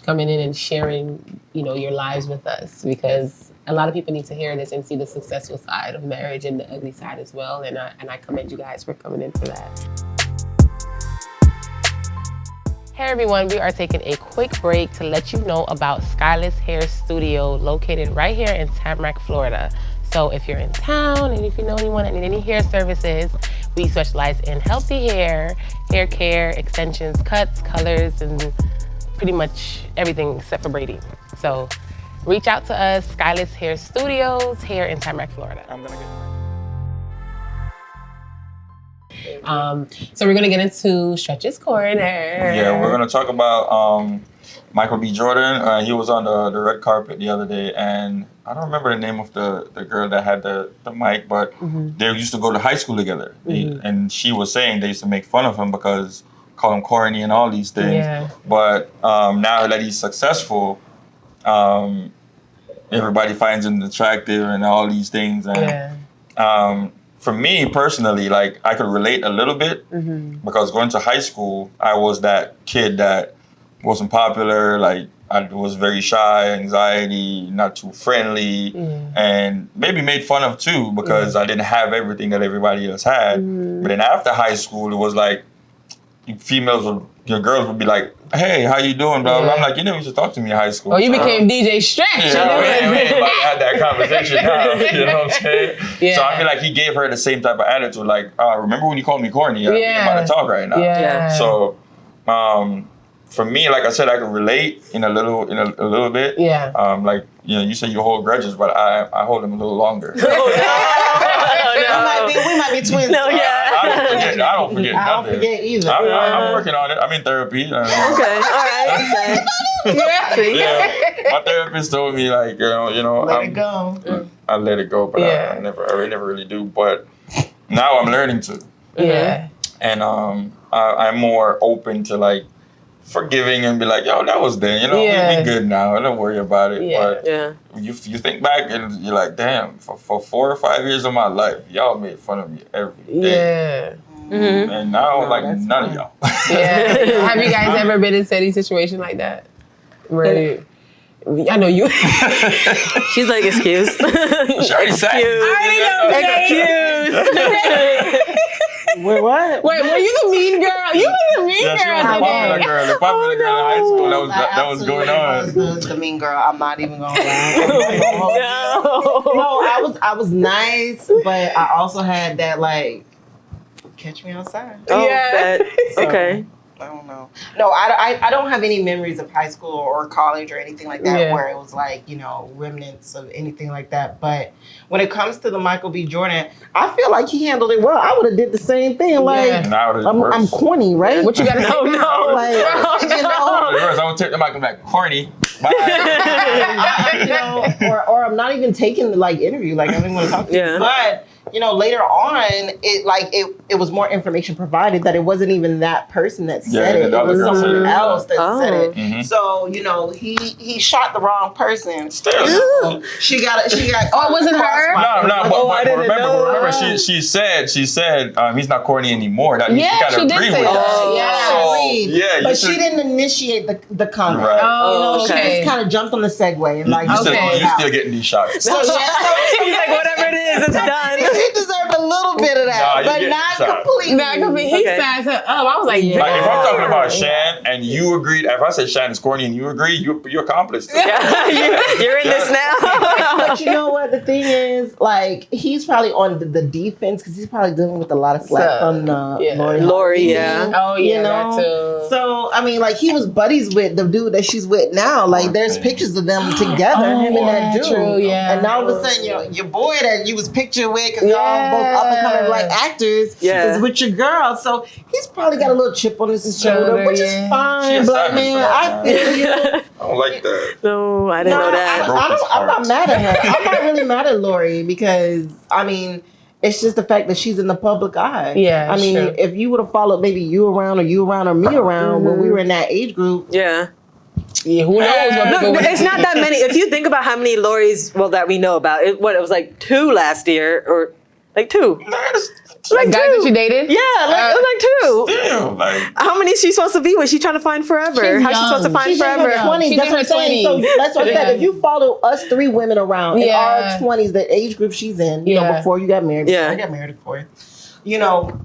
S3: coming in and sharing your lives with us, because a lot of people need to hear this and see the successful side of marriage and the ugly side as well. And I commend you guys for coming in for that. Hey everyone, we are taking a quick break to let you know about Skyless Hair Studio, located right here in Tamarack, Florida. So if you're in town and if you know anyone that need any hair services, we specialize in healthy hair care, extensions, cuts, colors, and pretty much everything except for braiding. So reach out to us, Skyless Hair Studios, here in Tamarack, Florida.
S5: I'm gonna get
S3: So we're gonna get into Stretch's Corner.
S1: Yeah, we're gonna talk about Michael B. Jordan. He was on the red carpet the other day, and I don't remember the name of the girl that had the mic, but they used to go to high school together. And she was saying they used to make fun of him because call him corny and all these things.
S3: Yeah.
S1: But now that he's successful, everybody finds him attractive and all these things. And for me personally, like I could relate a little bit because going to high school, I was that kid that wasn't popular. Like I was very shy, anxiety, not too friendly, and maybe made fun of too because I didn't have everything that everybody else had. But then after high school, it was like girls would be like, "Hey, how you doing?" Blah blah. I'm like, "You never used to talk to me in high school."
S3: Oh, you became DJ Stretch.
S1: Yeah, we ain't about to have that conversation now. You know what I'm saying?
S3: Yeah.
S1: So I feel like he gave her the same type of attitude. Like, remember when you called me corny? We ain't about to talk right now.
S3: Yeah.
S1: So, for me, like I said, I can relate in a little bit.
S3: Yeah.
S1: Like you say you hold grudges, but I hold them a little longer.
S2: We might be twins.
S4: No, yeah.
S1: I don't forget
S2: I don't
S1: nothing.
S2: forget either.
S1: I'm working on it. I'm in therapy.
S4: Okay, all right.
S1: Yeah, my therapist told me like
S2: Let it go.
S1: I let it go, but I never really do. But now I'm learning to.
S3: Yeah.
S1: And I'm more open to like forgiving and be like, yo, that was then. We good now. Don't worry about it.
S3: Yeah.
S1: But you think back and you're like, damn, for 4 or 5 years of my life, y'all made fun of me every day.
S3: Yeah.
S1: And now I'm like none of y'all.
S3: Yeah. Have you guys ever been in any situation like that? Where I know you.
S4: She's like, excuse.
S1: She already said
S4: Excuse.
S2: Wait, what?
S3: Wait, were you the mean girl? You were the mean
S1: Yeah, she
S3: girl.
S1: was the popular girl. The popular girl in high school that was going on.
S2: Was the mean girl. I'm not even gonna lie. No, I was nice, but I also had that like catch me outside.
S3: Yeah.
S4: Okay.
S2: I don't know. No, I don't have any memories of high school or college or anything like that where it was like, remnants of anything like that. But when it comes to the Michael B. Jordan, I feel like he handled it well. I would have did the same thing. Like, I'm corny, right?
S3: What you gotta say?
S2: No. Like,
S1: I would take the mic and be like, corny. Bye.
S2: or I'm not even taking the interview. Like, I don't even want to talk to you. But later on, it was more information provided that it wasn't even that person that said it. It was someone else that said it.
S1: Mm-hmm.
S2: So he shot the wrong person.
S1: Still,
S2: she got.
S3: Oh, it wasn't her?
S1: No. But remember, she said he's not corny anymore. That means
S3: she did say that.
S2: But she didn't initiate the comment.
S1: Right.
S3: Oh,
S2: she just kind of jumped on the segue and
S1: you still getting these shots.
S2: So
S4: He's like, whatever it is. reasons done.
S2: She deserved a little bit of that,
S1: Nah, you
S2: but
S1: get
S2: not
S1: shot.
S2: completely.
S3: Nah, he
S4: Okay.
S3: sized her up. I was like,
S2: Yeah.
S1: Like, if I'm talking about
S3: damn.
S1: Shan and you agreed, if I said Shan is corny and you agree, you're accomplished.
S4: Yeah, you're in this now.
S2: But you know what? The thing is, like, he's probably on the defense because he's probably dealing with a lot of slack
S3: So,
S2: from
S3: yeah.
S4: Lori, yeah.
S3: Oh, yeah,
S2: You know?
S3: that too.
S2: So, I mean, like, he was buddies with the dude that she's with now. Like, there's pictures of them together, him and that dude.
S3: True, yeah.
S2: And now all of a sudden, your boy that you was pictured with, because y'all both up and coming like actors,
S4: Yeah.
S2: is with your girl. So he's probably got a little chip on his shoulder, which is
S3: yeah.
S2: fine,
S1: She's
S2: black
S1: savage
S2: man.
S1: for that,
S2: I feel you.
S1: I don't like that.
S4: No, I didn't know that.
S2: I'm not mad at her. I'm not really mad at Lori because, I mean, it's just the fact that she's in the public eye.
S3: Yeah,
S2: I mean,
S3: true.
S2: if you would have followed maybe you around or me around when we were in that age group,
S4: Yeah.
S3: Yeah, who knows what
S4: No,
S3: people would
S4: it's not that many. If you think about how many Loris, well, that we know about, it was like 2 last year, or like 2.
S3: like guys that you dated?
S4: Yeah, it was like 2.
S1: Damn, like,
S4: How many is she supposed to be with? She trying to find forever.
S3: She's
S4: How's she supposed to
S3: young.
S4: find
S2: she's in
S4: forever?
S2: her 20s.
S3: She's
S2: That's
S3: in
S2: what I'm
S3: her
S2: saying. So
S3: 20s.
S2: that's what I said.
S3: Yeah.
S2: If you follow us 3 women around in
S3: Yeah.
S2: our 20s, the age group she's in, you know,
S3: Yeah.
S2: before you got married,
S4: Yeah.
S2: before I got married, of course, you know,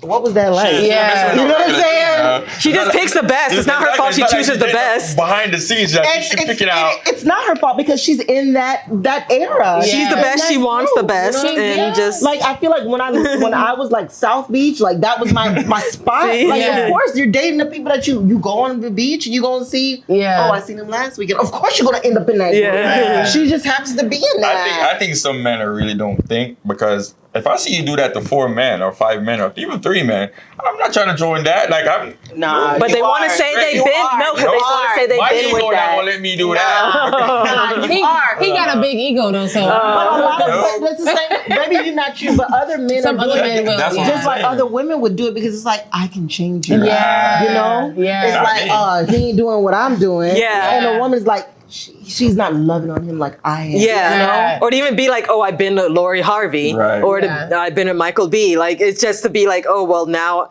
S2: what was that like?
S3: Yeah.
S2: You know what I'm saying?
S4: She just picks the best. It's not her fault she chooses the best.
S1: Behind the scenes, she's picking out.
S2: It's not her fault because she's in that era.
S3: She's
S4: She's the
S3: Yeah.
S4: best. She wants the best,
S2: You know what I'm
S4: and
S2: saying?
S4: just
S2: like I feel like when I was like South Beach, like that was my spot.
S4: See?
S2: Like
S3: Yeah.
S2: of course you're dating the people that you go on the beach and you gonna see.
S3: Yeah.
S2: Oh, I seen them last weekend. Of course you're gonna end up in that.
S4: Yeah.
S2: group. She just happens to be in that.
S1: I think some men are really don't think, because if I see you do that to 4 men or 5 men or even 3 men, I'm not trying to join that. Like I'm.
S2: Nah,
S4: But
S2: you
S4: they want to
S2: are.
S4: say they've
S2: You
S4: been
S2: are.
S4: no, because
S1: You
S4: they want to say they've
S1: My
S4: been
S1: ego
S4: with
S1: not
S4: that.
S1: gonna let me do that.
S2: Nah, you are.
S3: He got a big ego though, so
S2: But a lot of
S1: No.
S2: but that's the same. Maybe you're not you, but other men
S3: some
S2: are
S3: other
S2: doing
S3: men will.
S1: That's what
S3: yeah.
S2: just like other women would do it because it's like I can change you.
S3: Yeah.
S2: You know?
S3: Yeah.
S2: It's like, he ain't doing what I'm doing.
S4: Yeah.
S2: And the woman's like, she's not loving on him like I am.
S4: Yeah.
S2: You know?
S4: Or to even be like, oh, I've been to Lori Harvey,
S1: Right.
S4: or
S3: Yeah.
S4: I've been to Michael B. Like, it's just to be like, oh, well, now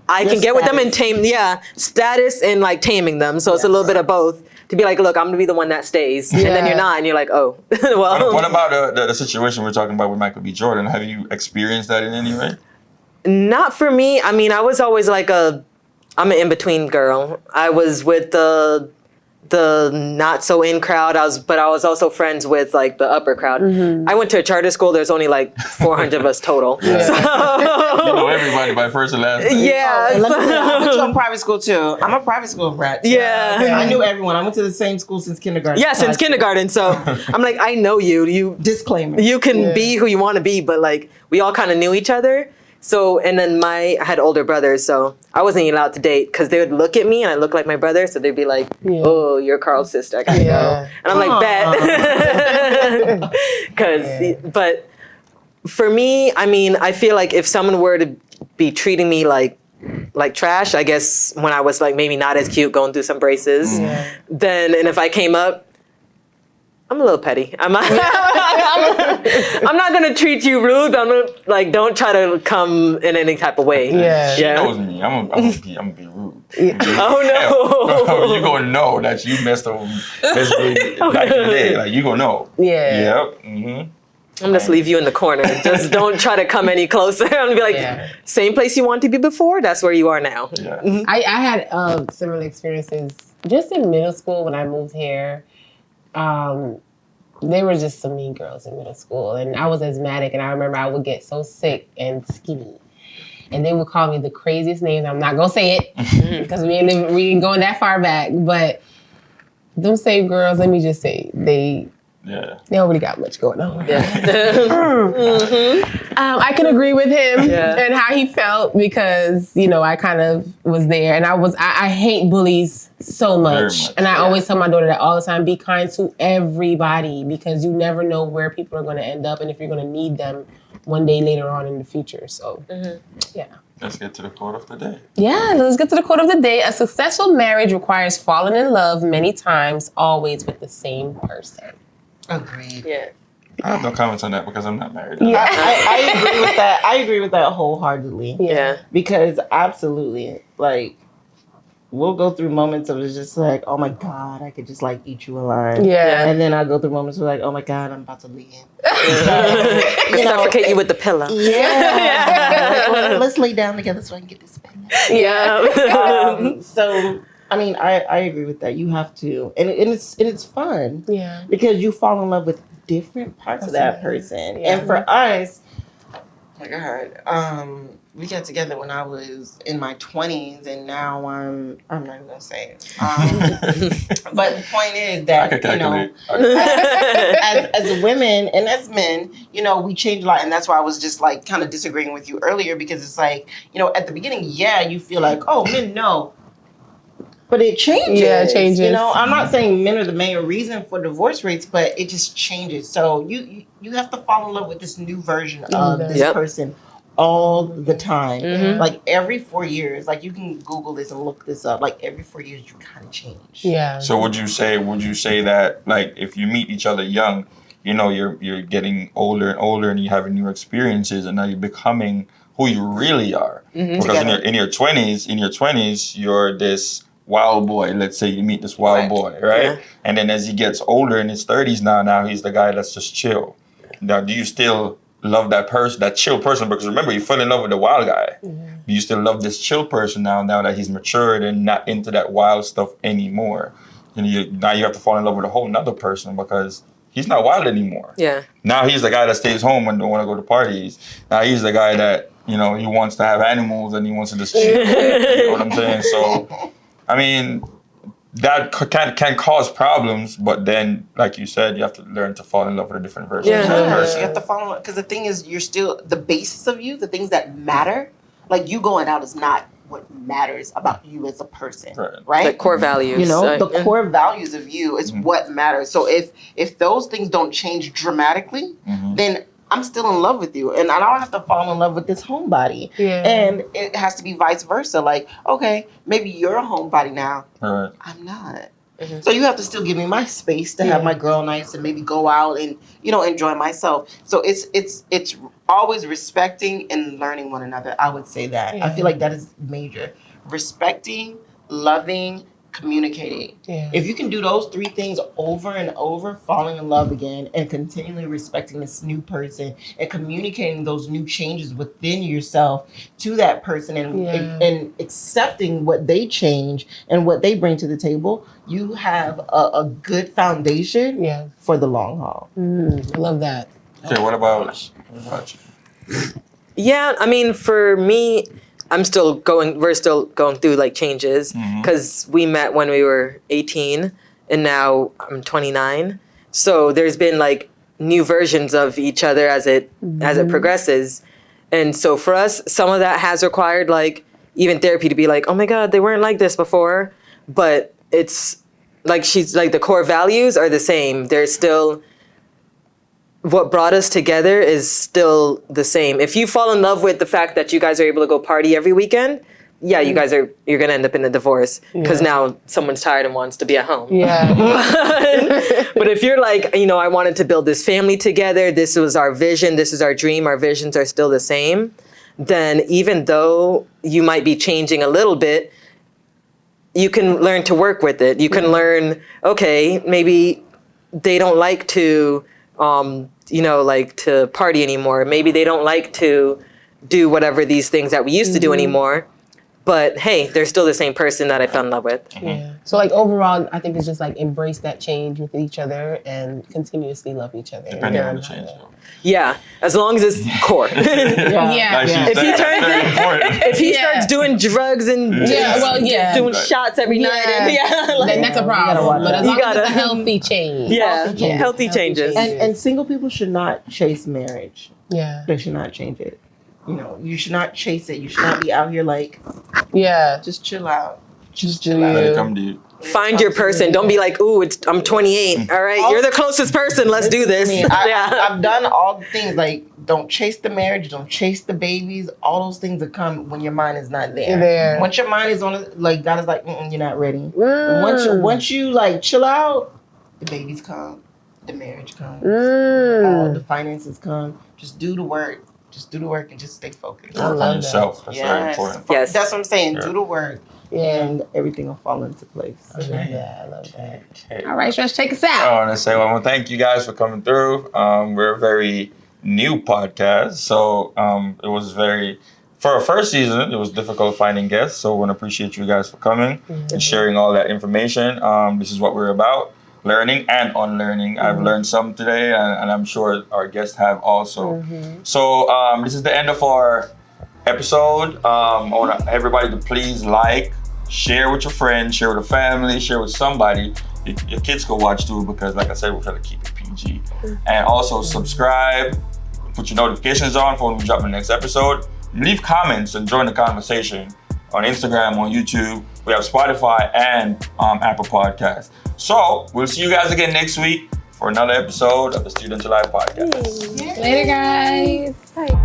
S4: I can get with them and tame, status and like taming them. So it's a little bit of both. To be like, look, I'm gonna be the one that stays, and then
S3: Yeah.
S4: you're not, and you're like, oh, well.
S1: What about the situation we're talking about with Michael B. Jordan? Have you experienced that in any way?
S4: Not for me. I mean, I was always like I'm an in-between girl. I was with the not so in crowd. But I was also friends with like the upper crowd. I went to a charter school. There's only like 400 of us total.
S1: You know everybody by first and last name.
S4: Yeah.
S2: And let me tell you, I went to a private school too. I'm a private school brat. Too.
S4: Yeah.
S2: I knew everyone. I went to the same school since kindergarten.
S4: Yeah, since kindergarten. So I'm like, I know you.
S2: Disclaimer.
S4: You can be who you want to be, but like we all kind of knew each other. So, and then I had older brothers, so I wasn't allowed to date because they would look at me and I look like my brother, so they'd be like, "Oh, you're Carl's sister, I gotta go," and I'm like, "Bet," but for me, I mean, I feel like if someone were to be treating me like trash, I guess when I was like maybe not as cute, going through some braces, then and if I came up. I'm a little petty. I'm not gonna treat you rude. I'm gonna like don't try to come in any type of way.
S3: Yeah.
S1: She knows me. I'm gonna be rude.
S4: Oh no.
S1: You gonna know that you messed up back in the day. Like you gonna know.
S3: Yeah.
S1: Yep. Mm-hmm.
S4: I'm just leave you in the corner. Just don't try to come any closer. I'm gonna be like, same place you wanted to be before. That's where you are now.
S1: Yeah.
S3: I had similar experiences just in middle school when I moved here. They were just some mean girls in middle school, and I was asthmatic, and I remember I would get so sick and skinny, and they would call me the craziest names. I'm not gonna say it because we ain't going that far back, but them same girls, let me just say, they don't really got much going on. I can agree with him and how he felt because, you know, I kind of was there and I hate bullies so much. And I always tell my daughter that all the time, be kind to everybody because you never know where people are going to end up and if you're going to need them one day later on in the future. So, yeah.
S1: Let's get to the quote of the day.
S3: Yeah, let's get to the quote of the day. A successful marriage requires falling in love many times, always with the same person.
S2: Agreed.
S4: Yeah.
S1: I have no comments on that because I'm not married.
S3: Yeah.
S2: I agree with that. I agree with that wholeheartedly.
S4: Yeah.
S2: Because absolutely, like, we'll go through moments of it's just like, oh my God, I could just like eat you alive.
S3: Yeah.
S2: And then I go through moments where like, oh my God, I'm about to leave.
S4: Suffocate you with the pillow.
S2: Yeah. Like, well, let's lay down together so I can get this pillow.
S4: Yeah.
S2: So I mean, I agree with that. You have to, and it's fun.
S3: Yeah.
S2: Because you fall in love with different parts of that person.
S3: Yeah.
S2: And for us, oh my God, we got together when I was in my 20s, and now I'm not even gonna say it. But the point is that, you know, as women and as men, you know, we change a lot, and that's why I was just like kind of disagreeing with you earlier, because it's like, you know, at the beginning, yeah, you feel like, oh, men know. But it changes.
S3: Yeah, it changes.
S2: You know, I'm not saying men are the main reason for divorce rates, but it just changes. So you have to fall in love with this new version of this person all the time.
S4: Mm-hmm.
S2: Like every 4 years, like you can Google this and look this up. Like every 4 years, you kind of change.
S3: Yeah.
S1: So would you say that like if you meet each other young, you know, you're getting older and older and you're having new experiences and now you're becoming who you really are.
S4: Mm-hmm.
S1: Because in your 20s, you're this wild boy. Let's say you meet this wild boy, right?
S4: Yeah.
S1: And then as he gets older in his 30s now he's the guy that's just chill. Now, do you still love that person, that chill person? Because remember, you fell in love with the wild guy.
S3: Mm-hmm.
S1: Do you still love this chill person now that he's matured and not into that wild stuff anymore? And now you have to fall in love with a whole nother person because he's not wild anymore.
S4: Yeah.
S1: Now he's the guy that stays home and don't want to go to parties. Now he's the guy that, you know, he wants to have animals and he wants to just chill. You know what I'm saying? So, I mean, that can cause problems, but then, like you said, you have to learn to fall in love with a different version of that
S2: You
S1: person.
S2: have to follow it, because the thing is, you're still the basis of you, the things that matter. Like you going out is not what matters about you as a person, right?
S4: The core values.
S2: You know, the core values of you is what matters. So if those things don't change dramatically, then I'm still in love with you, and I don't have to fall in love with this homebody.
S3: Yeah.
S2: And it has to be vice versa. Like, okay, maybe you're a homebody now.
S1: Right.
S2: I'm not. So you have to still give me my space to have my girl nights and maybe go out and, you know, enjoy myself. So it's always respecting and learning one another. I would say that. I feel like that is major. Respecting, loving, communicating.
S3: Yeah.
S2: If you can do those three things over and over, falling in love again and continually respecting this new person and communicating those new changes within yourself to that person and accepting what they change and what they bring to the table, you have a good foundation for the long haul.
S3: I love that.
S1: Okay, what about you?
S4: Yeah, I mean, for me, we're still going through like changes because we met when we were 18 and now I'm 29. So there's been like new versions of each other as it progresses. And so for us, some of that has required like even therapy to be like, oh my God, they weren't like this before. But it's like she's like the core values are the same. They're still what brought us together is still the same. If you fall in love with the fact that you guys are able to go party every weekend, yeah, you're going to end up in a divorce because now someone's tired and wants to be at home.
S3: Yeah.
S4: But if you're like, you know, I wanted to build this family together, this was our vision, this is our dream, our visions are still the same, then even though you might be changing a little bit, you can learn to work with it. You can learn, okay, maybe they don't like to, you know, like to party anymore. Maybe they don't like to do whatever these things that we used to do anymore. But hey, they're still the same person that I fell in love with.
S3: Yeah. So like overall, I think it's just like embrace that change with each other and continuously love each other.
S1: Depending on the change.
S4: Yeah, as long as it's core.
S1: Like
S4: If he turns if he starts doing drugs and doing shots every night, and
S3: then that's a problem. But as long as it's a healthy change.
S4: Healthy changes.
S2: And single people should not chase marriage.
S3: Yeah.
S2: They should not change it. You know, you should not chase it. You should not be out here like, just chill out.
S3: Just chill
S1: Let it
S3: out.
S1: come to you.
S4: Find your person. Don't be like, ooh, I'm 28. All right, you're the closest person. Let's do this.
S2: I've done all the things, like don't chase the marriage, don't chase the babies. All those things that come when your mind is not there. Once your mind is on it, like God is like, you're not ready. Once you like chill out, the babies come, the marriage comes, all the finances come. Just do the work. just do the work and just stay focused.
S3: I
S1: Work
S3: love
S1: on
S3: that.
S1: yourself. That's very
S2: Yes.
S1: important.
S4: Yes.
S2: That's what I'm saying.
S1: Yeah.
S2: Do the work, and everything will fall into place.
S3: I love that. I love that.
S1: Okay.
S3: All right, Stretch, take us
S1: I
S3: out.
S1: want to say, well, thank you guys for coming through. We're a very new podcast, so it was very, for our first season, it was difficult finding guests. So I want to appreciate you guys for coming and sharing all that information. This is what we're about, learning and unlearning. I've learned some today, and I'm sure our guests have also. So this is the end of our episode. I want everybody to please like, share with your friends, share with a family, share with somebody. Your kids go watch too, because like I said, we're trying to keep it PG. And also subscribe, put your notifications on for when we drop the next episode. Leave comments and join the conversation on Instagram, on YouTube. We have Spotify and Apple Podcasts. So we'll see you guys again next week for another episode of the Student to Life podcast.
S3: Later, guys.
S4: Bye.